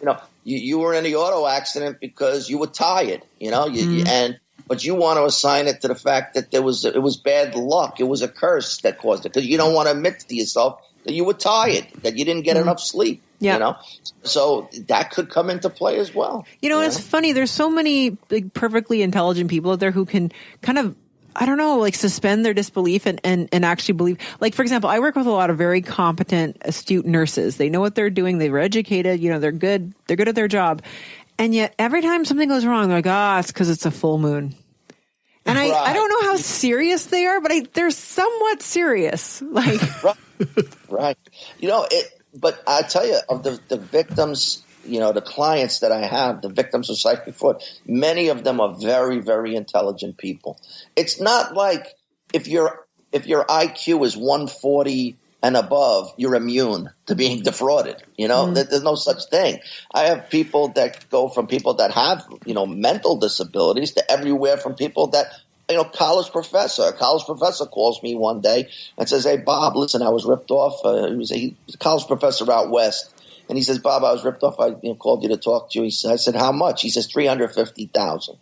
you were in the auto accident because you were tired, but you want to assign it to the fact that it was bad luck, it was a curse that caused it, because you don't want to admit to yourself that you were tired, that you didn't get enough sleep. Yeah. So that could come into play as well. It's funny. There's so many perfectly intelligent people out there who can kind of, suspend their disbelief and actually believe. Like, for example, I work with a lot of very competent, astute nurses. They know what they're doing. They were educated. They're good. They're good at their job. And yet every time something goes wrong, they're like, it's because it's a full moon. And I don't know how serious they are, but they're somewhat serious. Like, right. But I tell you, of the victims, the clients that I have, the victims of psychic fraud, many of them are very, very intelligent people. It's not like if your IQ is 140 and above, you're immune to being defrauded. There's no such thing. I have people that go from people that have, mental disabilities to everywhere from people that, a college professor calls me one day and says, "Hey, Bob, listen, I was ripped off." He was a college professor out west. And he says, "Bob, I was ripped off. I called you to talk to you." I said, "How much?" He says, $350,000.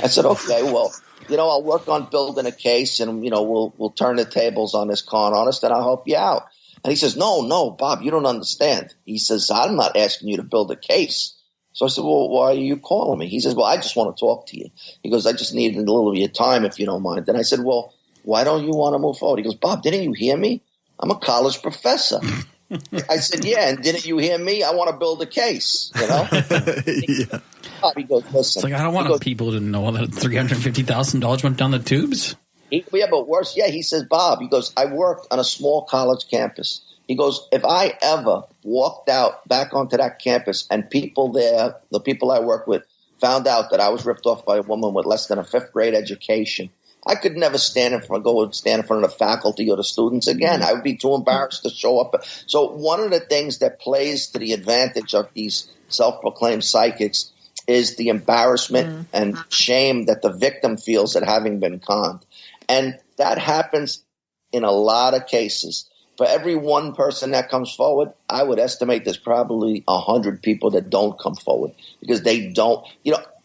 I said, "Okay, well, I'll work on building a case, and we'll turn the tables on this con artist, and I'll help you out." And he says, "No, Bob, you don't understand." He says, "I'm not asking you to build a case." So I said, "Well, why are you calling me?" He says, "Well, I just want to talk to you." He goes, "I just need a little of your time, if you don't mind." Then I said, "Well, why don't you want to move forward?" He goes, "Bob, didn't you hear me? I'm a college professor." I said, "Yeah, and didn't you hear me? I want to build a case, Yeah. He goes, "Listen." It's like, I don't want people to know that $350,000 went down the tubes. But worse, he says, "Bob," he goes, "I worked on a small college campus." He goes, "If I ever walked out back onto that campus and people there, the people I work with, found out that I was ripped off by a woman with less than a fifth grade education, I could never stand in front of the faculty or the students again. I would be too embarrassed to show up." So one of the things that plays to the advantage of these self-proclaimed psychics is the embarrassment and shame that the victim feels at having been conned. And that happens in a lot of cases. for every one person that comes forward, I would estimate there's probably 100 people that don't come forward because they don't,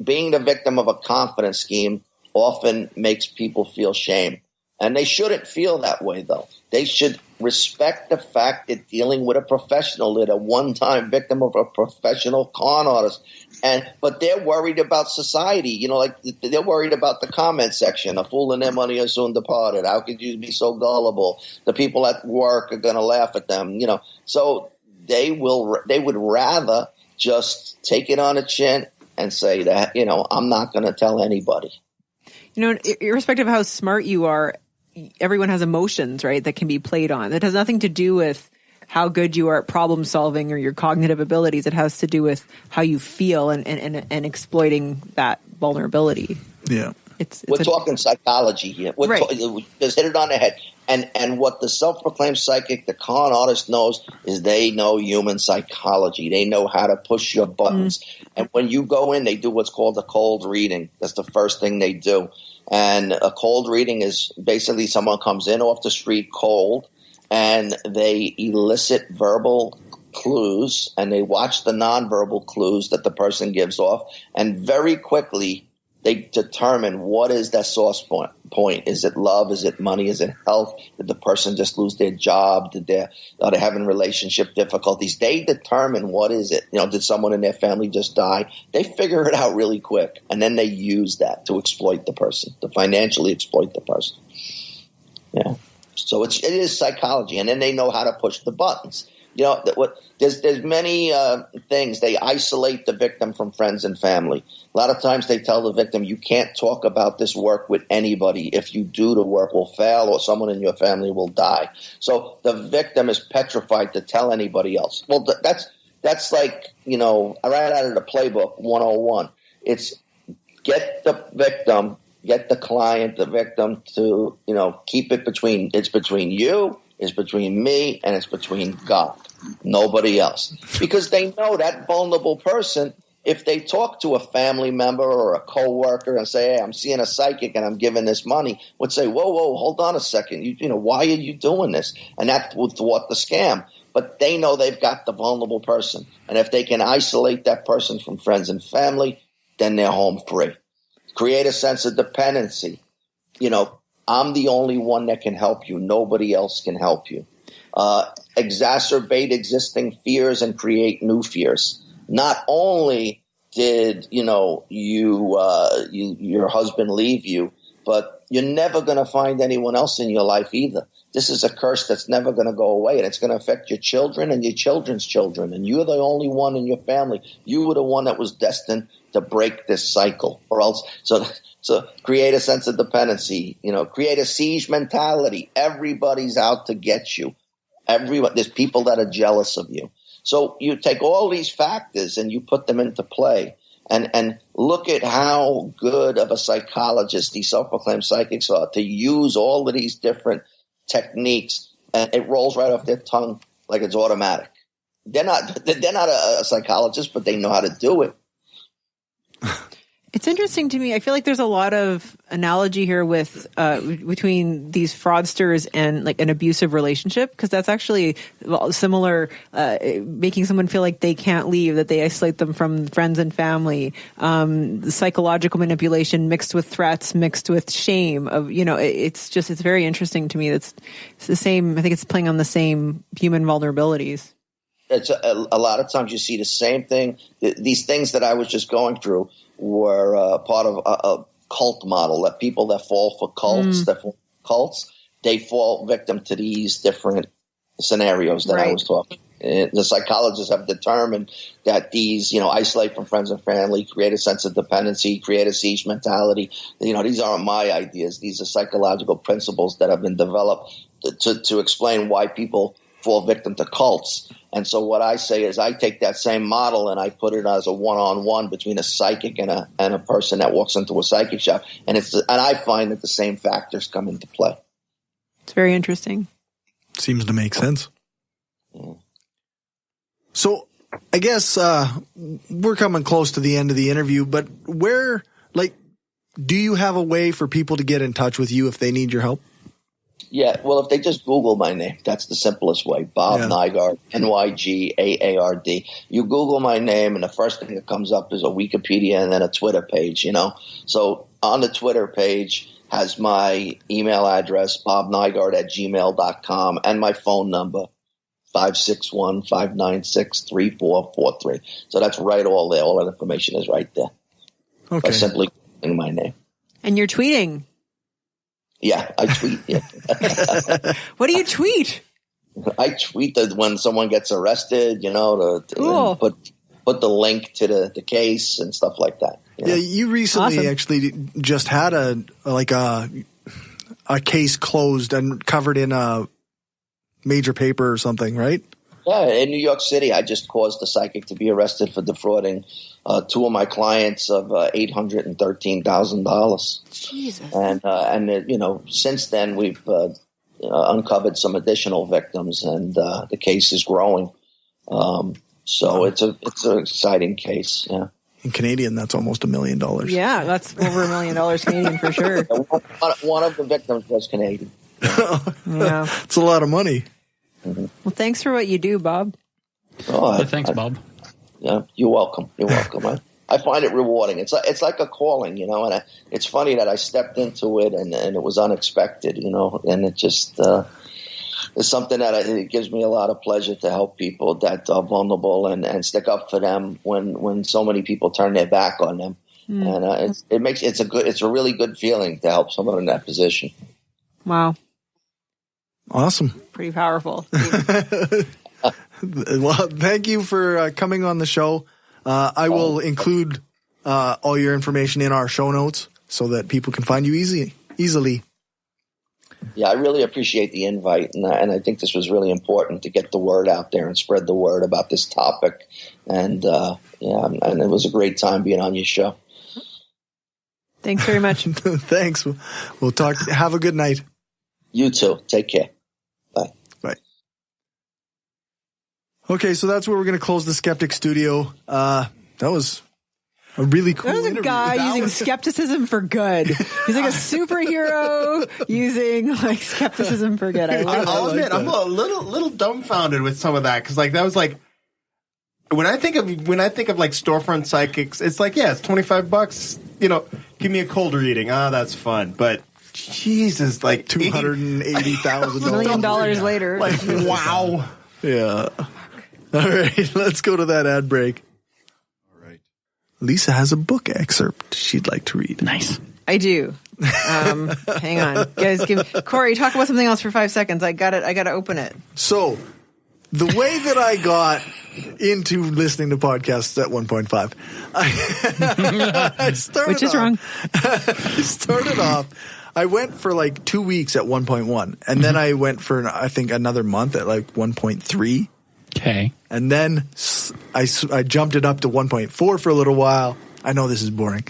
being the victim of a confidence scheme often makes people feel shame. And they shouldn't feel that way, though. They should respect the fact that dealing with a professional, that a one-time victim of a professional con artist, but they're worried about society. They're worried about the comment section. A fool and their money are soon departed. How could you be so gullible? The people at work are going to laugh at them. So they would rather just take it on the chin and say that I'm not going to tell anybody. Irrespective of how smart you are, everyone has emotions, right, that can be played on. That has nothing to do with how good you are at problem solving or your cognitive abilities. It has to do with how you feel and exploiting that vulnerability. Yeah. We're talking psychology here. Right. Just hit it on the head. And what the self-proclaimed psychic, the con artist knows is they know human psychology. They know how to push your buttons. Mm-hmm. And when you go in, they do what's called a cold reading. That's the first thing they do. And a cold reading is basically someone comes in off the street cold and they elicit verbal clues and they watch the nonverbal clues that the person gives off. And very quickly they determine what is that source point. Is it love? Is it money? Is it health? Did the person just lose their job? Are they having relationship difficulties? They determine what is it. Did someone in their family just die? They figure it out really quick. And then they use that to exploit the person, to financially exploit the person. Yeah. So it is psychology. And then they know how to push the buttons. There's many things. They isolate the victim from friends and family. A lot of times they tell the victim, you can't talk about this work with anybody. If you do, the work will fail or someone in your family will die. So the victim is petrified to tell anybody else. Well, that's like, I ran out of the playbook 101. It's get the victim, get the client, the victim to, keep it between you, it's between me, and it's between God. Nobody else. Because they know that vulnerable person, if they talk to a family member or a coworker and say, hey, I'm seeing a psychic and I'm giving this money, would say, whoa, hold on a second. Why are you doing this? And that would thwart the scam. But they know they've got the vulnerable person. And if they can isolate that person from friends and family, then they're home free. Create a sense of dependency. I'm the only one that can help you. Nobody else can help you. Exacerbate existing fears and create new fears. Not only did your husband leave you, but you're never going to find anyone else in your life either. This is a curse that's never going to go away, and it's going to affect your children and your children's children. And you're the only one in your family. You were the one that was destined to break this cycle, or else. So create a sense of dependency. Create a siege mentality. Everybody's out to get you. There's people that are jealous of you. So you take all these factors and you put them into play. And look at how good of a psychologist these self-proclaimed psychics are to use all of these different techniques, and it rolls right off their tongue like it's automatic. They're not a psychologist, but they know how to do it. It's interesting to me. I feel like there's a lot of analogy here with between these fraudsters and like an abusive relationship, because that's actually similar, making someone feel like they can't leave, that they isolate them from friends and family. The psychological manipulation mixed with threats, mixed with shame. It's very interesting to me. It's the same. I think it's playing on the same human vulnerabilities. It's a lot of times you see the same thing. These things that I was just going through were part of a cult model, that people that fall for cults, they fall victim to these different scenarios that I was talking. The psychologists have determined that these, isolate from friends and family, create a sense of dependency, create a siege mentality. These aren't my ideas. These are psychological principles that have been developed to explain why people fall victim to cults. And so what I say is I take that same model and I put it as a one-on-one between a psychic and a person that walks into a psychic shop. And I find that the same factors come into play. It's very interesting. Seems to make sense. Yeah. So I guess we're coming close to the end of the interview, but do you have a way for people to get in touch with you if they need your help? Yeah, well, if they just Google my name, that's the simplest way. Bob Nygaard, Nygaard. You Google my name, and the first thing that comes up is a Wikipedia and then a Twitter page, So on the Twitter page has my email address, bobnygaard@gmail.com, and my phone number, 561-596-3443. So that's right all there. All that information is right there. Okay. By simply Googling my name. And you're tweeting. Yeah, I tweet. Yeah. What do you tweet? I tweet that when someone gets arrested, to put the link to the case and stuff like that. Yeah, you recently actually just had a case closed and covered in a major paper or something, right? Yeah, in New York City, I just caused a psychic to be arrested for defrauding two of my clients of $813,000. Jesus. And since then we've uncovered some additional victims, and the case is growing. So it's an exciting case. Yeah. In Canadian, that's almost $1 million. Yeah, that's over $1 million Canadian for sure. One of the victims was Canadian. Yeah, it's a lot of money. Mm-hmm. Well, thanks for what you do, Bob. Thanks, Bob. Yeah, you're welcome. You're welcome. I find it rewarding. It's like a calling, and it's funny that I stepped into it and it was unexpected, and it just is something that it gives me a lot of pleasure to help people that are vulnerable and stick up for them when so many people turn their back on them. And it's a really good feeling to help someone in that position. Wow. Awesome. Pretty powerful. Well, thank you for coming on the show. I will include all your information in our show notes so that people can find you easily. Yeah, I really appreciate the invite, and I think this was really important to get the word out there and spread the word about this topic. And and it was a great time being on your show. Thanks very much. Thanks. We'll talk. Have a good night. You too. Take care. Bye. Bye. Okay, so that's where we're going to close the Skeptic Studio. That was a really cool interview. There's a guy using skepticism for good. He's like a superhero using skepticism for good. I'll admit, I'm a little dumbfounded with some of that because that was when I think of storefront psychics, it's it's $25. Give me a cold reading. That's fun, but. Jesus, $280,000 $1 million later. Wow. Yeah. All right, let's go to that ad break. All right. Lisa has a book excerpt she'd like to read. Nice. I do. Hang on. Guys, Cory, talk about something else for 5 seconds. I got to open it. So, the way that I got into listening to podcasts at 1.5, I started Which is wrong. I started off. I went for 2 weeks at 1.1, and then I went for, I think, another month at 1.3. Okay. And then I jumped it up to 1.4 for a little while. I know this is boring.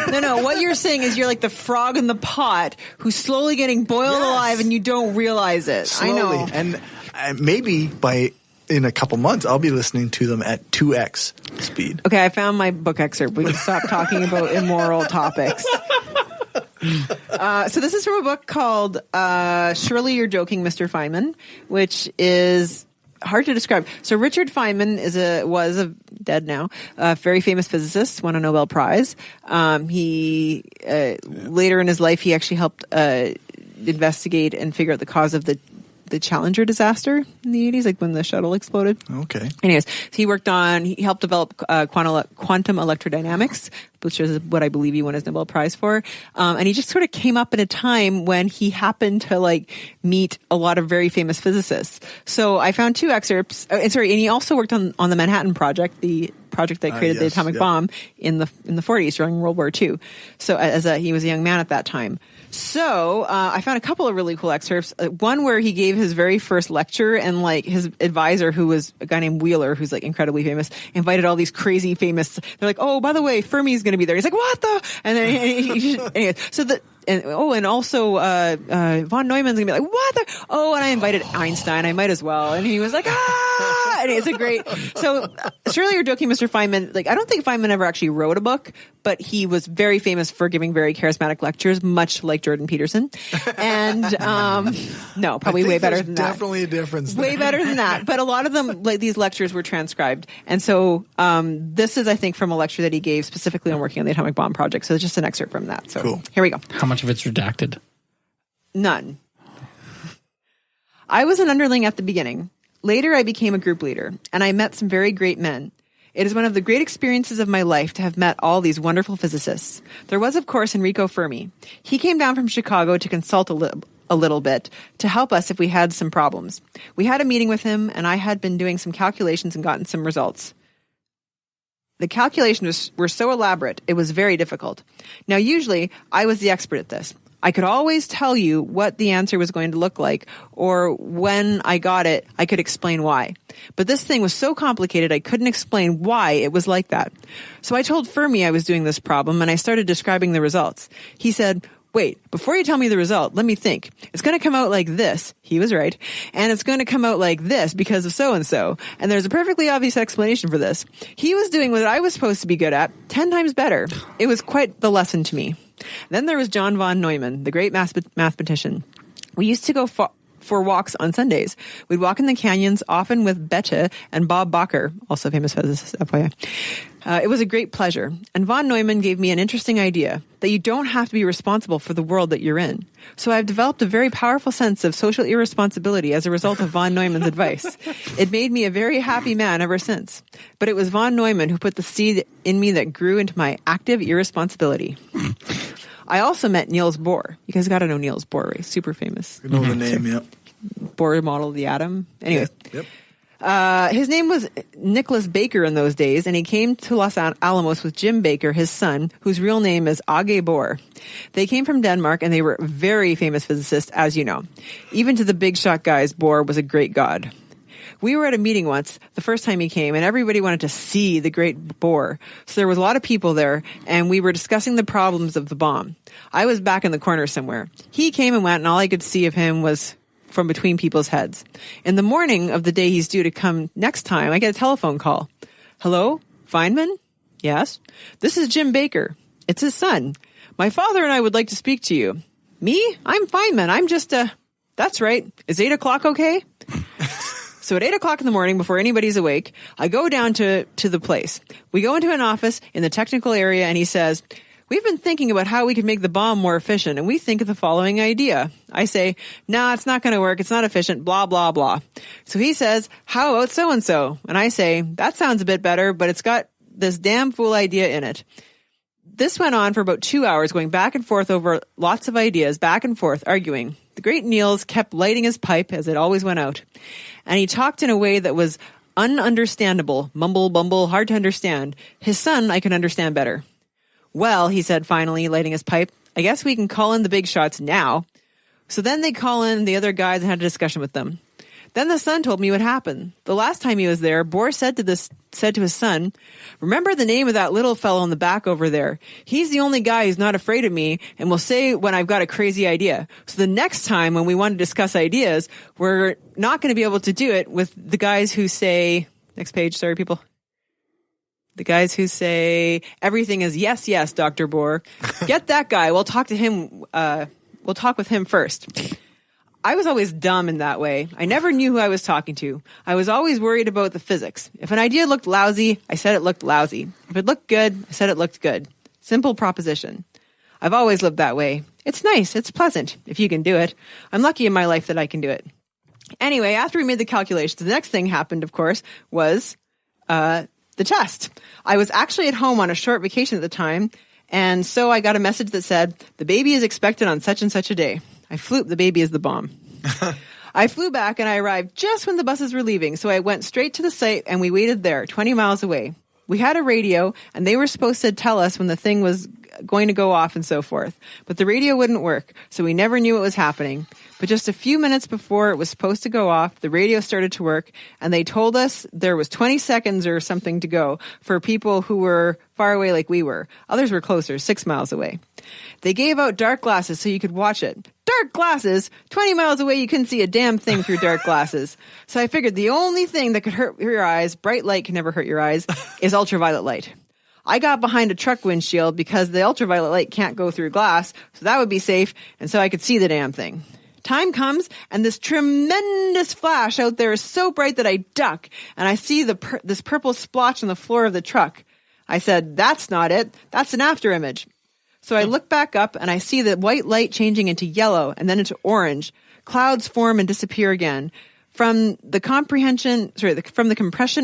No. What you're saying is you're like the frog in the pot who's slowly getting boiled alive and you don't realize it. Slowly. I know. And maybe in a couple months, I'll be listening to them at 2x speed. Okay, I found my book excerpt. We can stop talking about immoral topics. So this is from a book called Surely You're Joking, Mr. Feynman, which is hard to describe. So Richard Feynman was dead now, a very famous physicist, won a Nobel Prize. He later in his life, he actually helped investigate and figure out the cause of the Challenger disaster in the 80s, when the shuttle exploded. Okay. Anyways, he helped develop quantum electrodynamics, which is what I believe he won his Nobel Prize for. And he just sort of came up in a time when he happened to meet a lot of very famous physicists. So I found two excerpts. And he also worked on the Manhattan Project, the project that created the atomic bomb in the 40s during World War II. So he was a young man at that time. So I found a couple of really cool excerpts. One where he gave his very first lecture, and his advisor, who was a guy named Wheeler, who's incredibly famous, invited all these crazy famous. They're like, oh, by the way, Fermi's going to be there. He's like, what the? And then anyway, so and also von Neumann's gonna be like, what the? Oh, and I invited Einstein. I might as well. And he was like, ah, and it's a great. So surely you're joking, Mr. Feynman. Like, I don't think Feynman ever actually wrote a book, but he was very famous for giving very charismatic lectures, much like Jordan Peterson. And no, probably way better than that. Definitely a difference. Way better than that. But a lot of them, like these lectures, were transcribed. And so this is, I think, from a lecture that he gave specifically on working on the atomic bomb project. So it's just an excerpt from that. So cool. Here we go. How much of it's redacted? None. I was an underling at the beginning. Later, I became a group leader, and I met some very great men. It is one of the great experiences of my life to have met all these wonderful physicists. There was, of course, Enrico Fermi. He came down from Chicago to consult a little bit to help us if we had some problems. We had a meeting with him, and I had been doing some calculations and gotten some results. The calculations were so elaborate, it was very difficult. Now, usually, I was the expert at this. I could always tell you what the answer was going to look like, or when I got it, I could explain why. But this thing was so complicated, I couldn't explain why it was like that. So I told Fermi I was doing this problem, and I started describing the results. He said, wait, before you tell me the result, let me think. It's going to come out like this. He was right. And it's going to come out like this because of so-and-so. And there's a perfectly obvious explanation for this. He was doing what I was supposed to be good at 10 times better. It was quite the lesson to me. Then there was John von Neumann, the great mathematician. We used to go for walks on Sundays. We'd walk in the canyons, often with Bethe and Bob Bacher, also famous physicist, FYI. It was a great pleasure. And von Neumann gave me an interesting idea, that you don't have to be responsible for the world that you're in. So I've developed a very powerful sense of social irresponsibility as a result of von Neumann's advice. It made me a very happy man ever since. But it was von Neumann who put the seed in me that grew into my active irresponsibility. I also met Niels Bohr. You guys got to know Niels Bohr, right? Super famous. I know the name, yep. Bohr model of the atom. Anyway. Yep. His name was Nicholas Baker in those days, and he came to Los Alamos with Jim Baker, his son, whose real name is Age Bohr. They came from Denmark, and they were very famous physicists, as you know. Even to the big shot guys, Bohr was a great god. We were at a meeting once, the first time he came, and everybody wanted to see the great Bohr. So there was a lot of people there, and we were discussing the problems of the bomb. I was back in the corner somewhere. He came and went, and all I could see of him was from between people's heads. In the morning of the day he's due to come next time, I get a telephone call. Hello? Feynman? Yes? This is Jim Baker. It's his son. My father and I would like to speak to you. Me? I'm Feynman. I'm just That's right. Is 8 o'clock okay? So at 8 o'clock in the morning, before anybody's awake, I go down to the place. We go into an office in the technical area, and he says, we've been thinking about how we could make the bomb more efficient, and we think of the following idea. I say, nah, it's not going to work. It's not efficient, blah, blah, blah. So he says, how about so-and-so? And I say, that sounds a bit better, but it's got this damn fool idea in it. This went on for about 2 hours, going back and forth over lots of ideas, back and forth, arguing. The great Niels kept lighting his pipe as it always went out. And he talked in a way that was ununderstandable, mumble, bumble, hard to understand. His son I can understand better. Well, he said finally, lighting his pipe, I guess we can call in the big shots now. So then they call in the other guys and had a discussion with them. Then the son told me what happened. The last time he was there, Bohr said to his son, remember the name of that little fellow in the back over there. He's the only guy who's not afraid of me and will say when I've got a crazy idea. So the next time when we want to discuss ideas, we're not going to be able to do it with the guys who say, next page, sorry people. The guys who say everything is yes, yes, Dr. Bohr. Get that guy. We'll talk to him. We'll talk with him first. I was always dumb in that way. I never knew who I was talking to. I was always worried about the physics. If an idea looked lousy, I said it looked lousy. If it looked good, I said it looked good. Simple proposition. I've always lived that way. It's nice. It's pleasant. If you can do it. I'm lucky in my life that I can do it. Anyway, after we made the calculations, the next thing happened, of course, was the test. I was actually at home on a short vacation at the time, and so I got a message that said, the baby is expected on such and such a day. The baby is the bomb. I flew back and I arrived just when the buses were leaving, so I went straight to the site and we waited there, 20 miles away. We had a radio and they were supposed to tell us when the thing was going to go off and so forth. But the radio wouldn't work, so we never knew what was happening. But just a few minutes before it was supposed to go off, the radio started to work, and they told us there was 20 seconds or something to go for people who were far away like we were. Others were closer, 6 miles away. They gave out dark glasses so you could watch it. Dark glasses? 20 miles away, you couldn't see a damn thing through dark glasses. So I figured the only thing that could hurt your eyes, bright light can never hurt your eyes, is ultraviolet light. I got behind a truck windshield because the ultraviolet light can't go through glass, so that would be safe, and so I could see the damn thing. Time comes, and this tremendous flash out there is so bright that I duck, and I see this purple splotch on the floor of the truck. I said, that's not it. That's an after image. So I look back up, and I see the white light changing into yellow and then into orange. Clouds form and disappear again from the compression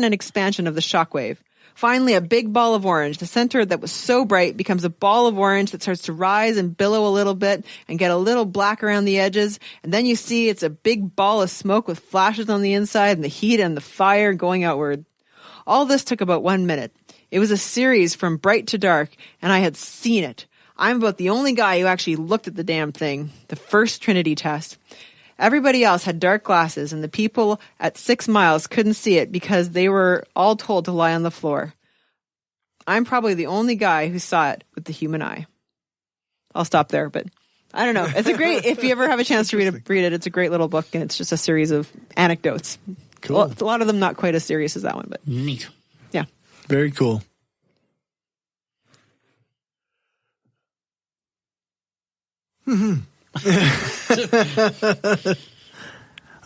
and expansion of the shockwave. Finally, a big ball of orange. The center that was so bright becomes a ball of orange that starts to rise and billow a little bit and get a little black around the edges. And then you see it's a big ball of smoke with flashes on the inside and the heat and the fire going outward. All this took about 1 minute. It was a series from bright to dark, and I had seen it. I'm about the only guy who actually looked at the damn thing, the first Trinity test. Everybody else had dark glasses, and the people at 6 miles couldn't see it because they were all told to lie on the floor. I'm probably the only guy who saw it with the human eye. I'll stop there, but I don't know. It's a great, if you ever have a chance to read it, it's a great little book, and it's just a series of anecdotes. Cool. Well, a lot of them not quite as serious as that one, but Neat. yeah. Very cool.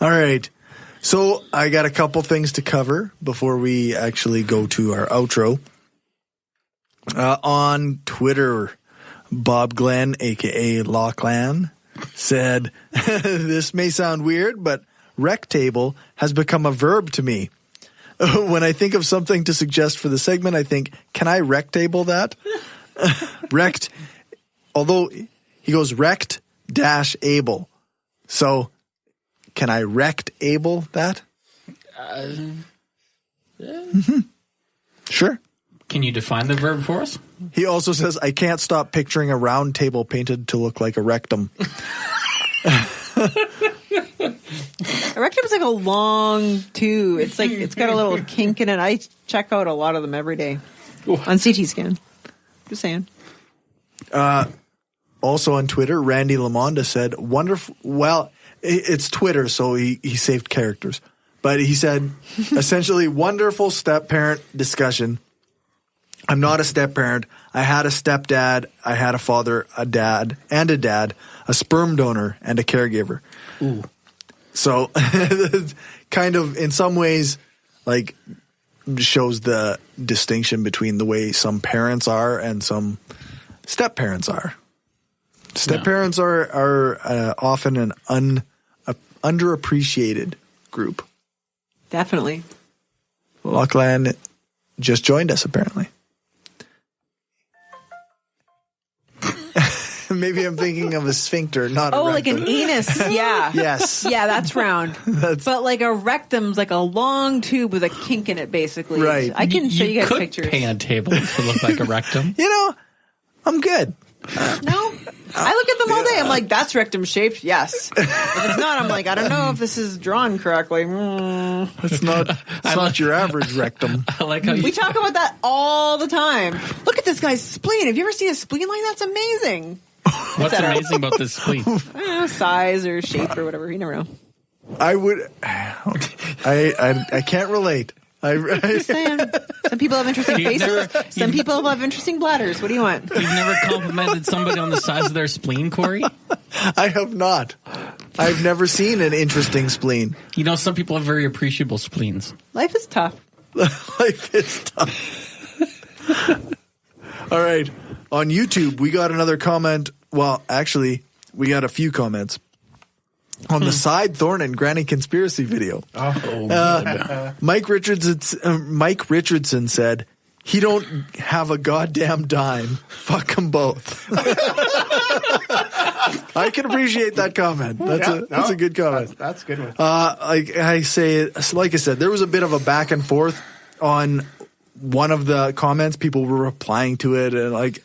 All right. So I got a couple things to cover before we actually go to our outro. On Twitter, Bob Glenn, a.k.a. Lachlan, said, this may sound weird, but rectable has become a verb to me. When I think of something to suggest for the segment, I think, can I rectable that? Rect, although he goes rect-able. So, can I rect-able that? Sure. Can you define the verb for us? He also says, I can't stop picturing a round table painted to look like a rectum. A rectum's like a long tube. It's like, it's got a little kink in it. I check out a lot of them every day on CT scan. Just saying. Also on Twitter, Randy Lamonda said, wonderful. Well, it's Twitter, so he saved characters. But he said, essentially, wonderful step-parent discussion. I'm not a step-parent. I had a stepdad. I had a father, a dad, a sperm donor, and a caregiver. Ooh. So, kind of, in some ways, like, shows the distinction between the way some parents are and some step-parents are. Step-parents are often an underappreciated group. Definitely. Lachlan just joined us, apparently. Maybe I'm thinking of a sphincter, not a rectum. Oh, like an anus. Yeah. Yes. Yeah, that's round. But like a rectum's like a long tube with a kink in it, basically. Right. I can show you guys could pictures. paint a table to look like a rectum. You know, I'm good. No? I look at them all day. I'm like, that's rectum shaped. Yes. If it's not, I'm like, I don't know if this is drawn correctly. It's not your average rectum. I like how We talk about that all the time. Look at this guy's spleen. Have you ever seen a spleen like that? That's amazing. what's amazing about this spleen? I don't know, size or shape or whatever. You never know. I can't relate. Just saying. Some people have interesting faces. Some people have interesting bladders. What do you want? You've never complimented somebody on the size of their spleen, Cory? I have not. I've never seen an interesting spleen. You know, some people have very appreciable spleens. Life is tough. Life is tough. All right. On YouTube, we got another comment. Well, actually, we got a few comments on the Side Thorn and Granny conspiracy video. Mike Richardson said, he don't have a goddamn dime. Fuck them both. I can appreciate that comment. That's a good comment. That's a good one. Like I said, there was a bit of a back and forth on one of the comments. People were replying to it, and like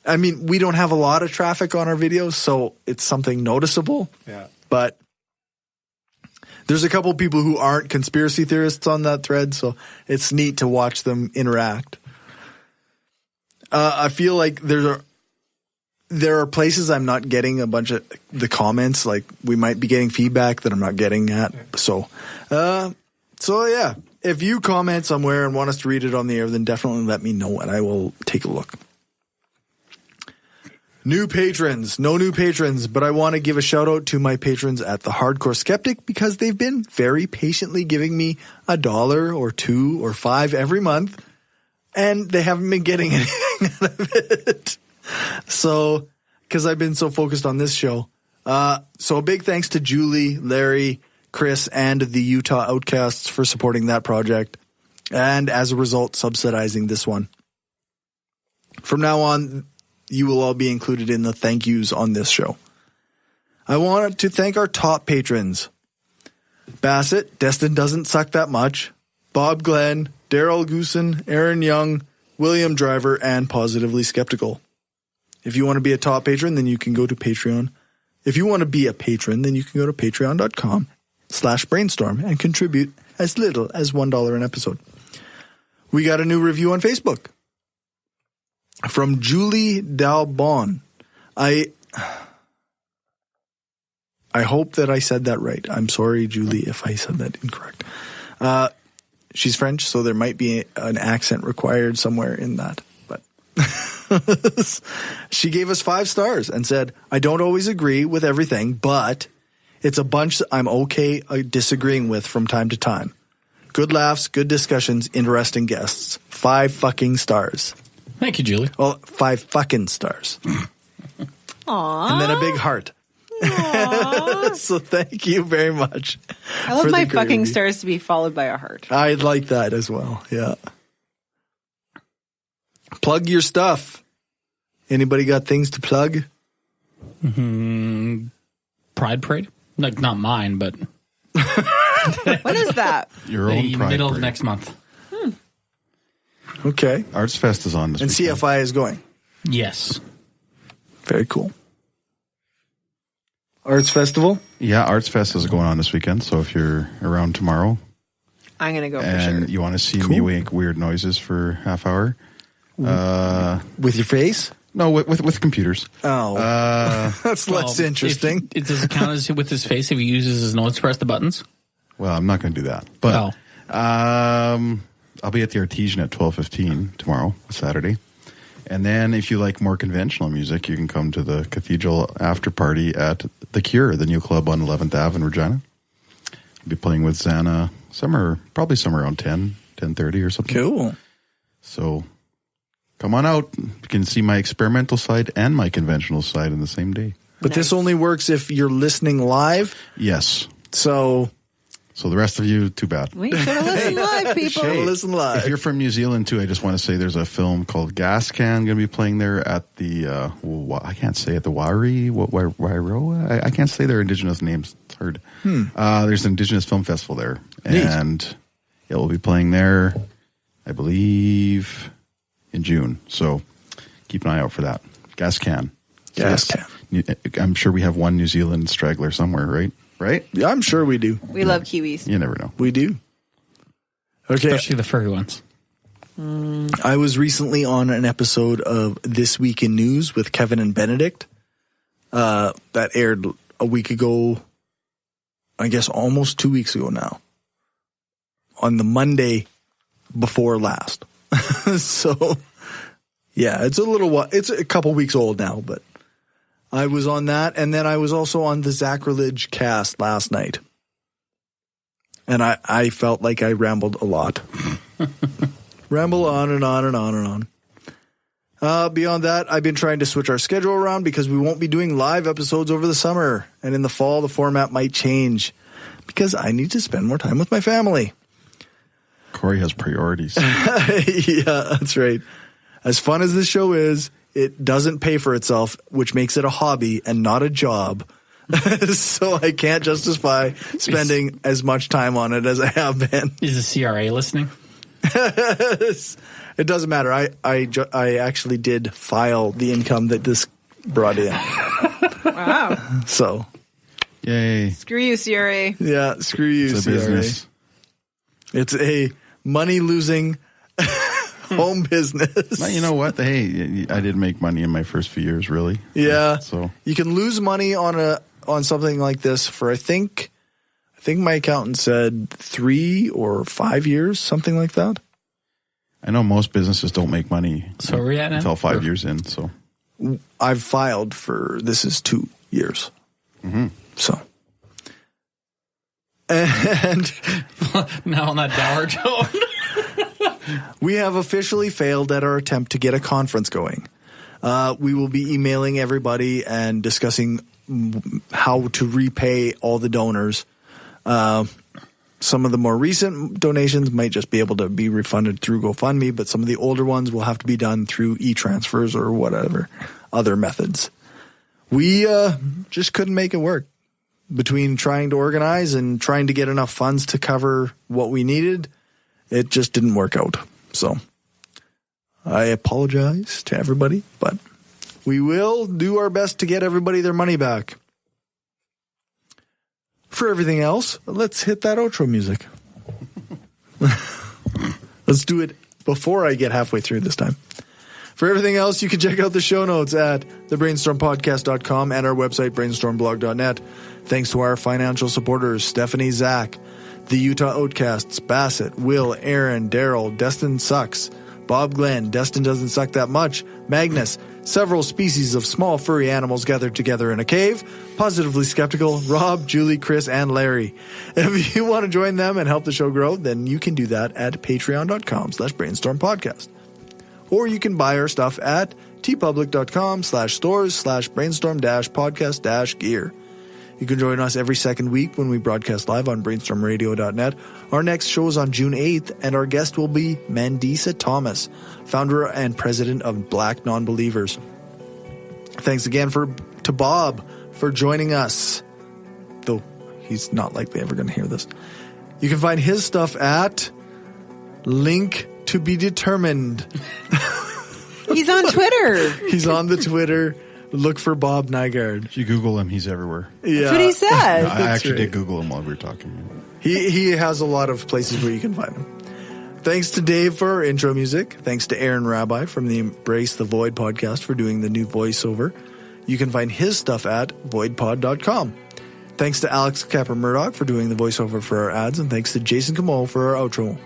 I mean, we don't have a lot of traffic on our videos, so it's something noticeable. Yeah. But there's a couple people who aren't conspiracy theorists on that thread, so it's neat to watch them interact. I feel like there are places I'm not getting a bunch of the comments. Like, we might be getting feedback that I'm not getting at. So yeah, if you comment somewhere and want us to read it on the air, then definitely let me know and I will take a look. New patrons. No new patrons, but I want to give a shout out to my patrons at the Hardcore Skeptic because they've been very patiently giving me $1 or $2 or $5 every month, and they haven't been getting anything out of it. So, because I've been so focused on this show. So a big thanks to Julie, Larry, Chris, and the Utah Outcasts for supporting that project, and as a result, subsidizing this one. From now on, you will all be included in the thank yous on this show. I want to thank our top patrons. Bassett, Destin Doesn't Suck That Much, Bob Glenn, Daryl Goosen, Aaron Young, William Driver, and Positively Skeptical. If you want to be a top patron, then you can go to Patreon. If you want to be a patron, then you can go to patreon.com/brainstorm and contribute as little as $1 an episode. We got a new review on Facebook from Julie Dalbon. I hope that I said that right. I'm sorry, Julie, if I said that incorrect. She's French, so there might be an accent required somewhere in that. But she gave us 5 stars and said, I don't always agree with everything, but it's a bunch I'm okay disagreeing with from time to time. Good laughs, good discussions, interesting guests. 5 fucking stars. Thank you, Julie. Well, 5 fucking stars. Aww. And then a big heart. So thank you very much. I love my fucking stars to be followed by a heart. I'd like that as well. Yeah. Plug your stuff. Anybody got things to plug? Pride Parade? Like, not mine, but What is that? Your own the Pride middle of Parade. next month. Okay. Arts Fest is on this And weekend. CFI is going. Yes. Very cool. Arts Festival? Yeah, Arts Fest is going on this weekend. So if you're around tomorrow I'm going to go for and sure. you want to see Cool. me make weird noises for half hour, With your face? no, with computers. Oh. That's less Well, interesting. It doesn't count as with his face if he uses his nose to press the buttons. Well, I'm not going to do that, but I'll be at the Artesian at 12:15 tomorrow, Saturday. And then if you like more conventional music, you can come to the Cathedral after party at The Cure, the new club on 11th Ave in Regina. I'll be playing with Xana probably somewhere around 10:30 or something. Cool. So come on out. You can see my experimental side and my conventional side in the same day. But this only works if you're listening live. Yes. So the rest of you, too bad. We should have listened live, people. should listen live. If you're from New Zealand too, I just want to say there's a film called Gas Can going to be playing there at the I can't say it, the Wairoa. I can't say their indigenous names. It's hard. There's an indigenous film festival there, and it will be playing there, I believe, in June. So keep an eye out for that. Gas Can. Gas Can. I'm sure we have one New Zealand straggler somewhere, right? Right? Yeah, I'm sure we do. We love Kiwis. You never know. We do. Okay. Especially the furry ones. I was recently on an episode of This Week in News with Kevin and Benedict. That aired a week ago, I guess almost 2 weeks ago now. On the Monday before last. So, yeah, it's a couple weeks old now, but I was on that, and then I was also on the Sacrilege cast last night. And I felt like I rambled a lot. Ramble on and on and on and on. Beyond that, I've been trying to switch our schedule around because we won't be doing live episodes over the summer. And in the fall, the format might change because I need to spend more time with my family. Cory has priorities. Yeah, that's right. As fun as this show is, it doesn't pay for itself, which makes it a hobby and not a job. So I can't justify spending as much time on it as I have been. Is the CRA listening? It doesn't matter. I actually did file the income that this brought in. Wow. So. Yay. Screw you, CRA. Yeah, screw you, It's a CRA. business. It's a money-losing home business. Well, you know what? Hey, I did make money in my first few years, really. Yeah. So you can lose money on something like this for I think my accountant said 3 or 5 years, something like that. I know most businesses don't make money So where are we at now? until 5 years in. So I've filed for this is 2 years. Mm-hmm. So. And now on that dour tone. we have officially failed at our attempt to get a conference going. We will be emailing everybody and discussing how to repay all the donors. Some of the more recent donations might just be able to be refunded through GoFundMe, but some of the older ones will have to be done through e-transfers or whatever other methods. We just couldn't make it work. Between trying to organize and trying to get enough funds to cover what we needed, it just didn't work out. So I apologize to everybody, but we will do our best to get everybody their money back. For everything else, let's hit that outro music. Let's do it before I get halfway through this time. For everything else, you can check out the show notes at thebrainstormpodcast.com and our website, brainstormblog.net. Thanks to our financial supporters, Stephanie, Zach, the Utah Outcasts, Bassett, Will, Aaron, Daryl, Destin Sucks, Bob Glenn, Destin Doesn't Suck That Much, Magnus, several species of small furry animals gathered together in a cave, Positively Skeptical, Rob, Julie, Chris, and Larry. If you want to join them and help the show grow, then you can do that at patreon.com/brainstormpodcast. Or you can buy our stuff at tpublic.com/stores/brainstorm-podcast-gear. You can join us every second week when we broadcast live on brainstormradio.net. Our next show is on June 8th, and our guest will be Mandisa Thomas, founder and president of Black Nonbelievers. Thanks again to Bob for joining us, though he's not likely ever going to hear this. You can find his stuff at link to be determined. He's on Twitter. He's on the Twitter. Look for Bob Nygaard. if you Google him, he's everywhere. Yeah. That's what he said. I actually did Google him while we were talking. He has a lot of places where you can find him. Thanks to Dave for our intro music. Thanks to Aaron Rabbi from the Embrace the Void podcast for doing the new voiceover. You can find his stuff at voidpod.com. Thanks to Alex Capper-Murdoch for doing the voiceover for our ads, and thanks to Jason Camo for our outro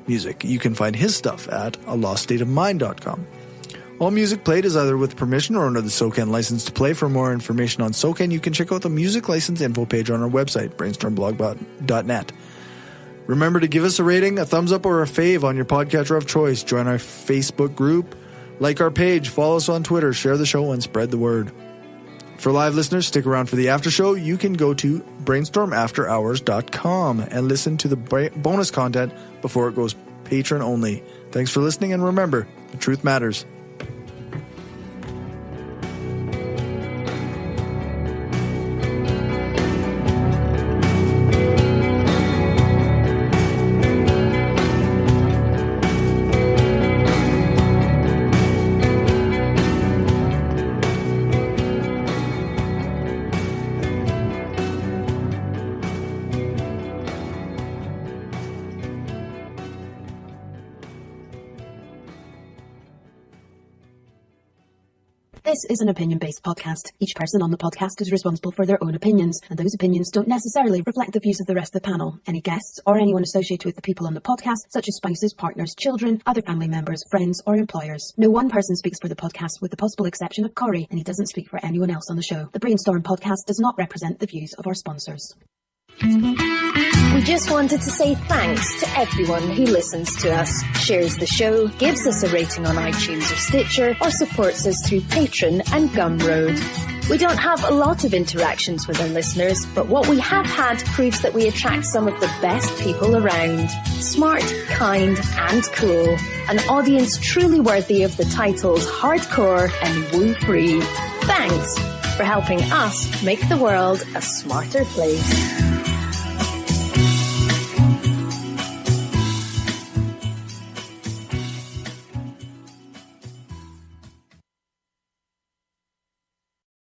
music. You can find his stuff at aloststateofmind.com. All music played is either with permission or under the SOCAN license to play. For more information on SOCAN, you can check out the music license info page on our website, brainstormblog.net. Remember to give us a rating, a thumbs up, or a fave on your podcatcher of choice. Join our Facebook group, like our page, follow us on Twitter, share the show, and spread the word. For live listeners, stick around for the after show. You can go to brainstormafterhours.com and listen to the bonus content before it goes patron only. Thanks for listening, and remember, the truth matters. This is an opinion-based podcast. Each person on the podcast is responsible for their own opinions, and those opinions don't necessarily reflect the views of the rest of the panel. Any guests or anyone associated with the people on the podcast, such as spouses, partners, children, other family members, friends, or employers. No one person speaks for the podcast with the possible exception of Cory, and he doesn't speak for anyone else on the show. The Brainstorm podcast does not represent the views of our sponsors. We just wanted to say thanks to everyone who listens to us, shares the show, gives us a rating on iTunes or Stitcher, or supports us through Patreon and Gumroad. We don't have a lot of interactions with our listeners, but what we have had proves that we attract some of the best people around. Smart, kind, and cool. An audience truly worthy of the titles hardcore and woo-free. Thanks for helping us make the world a smarter place.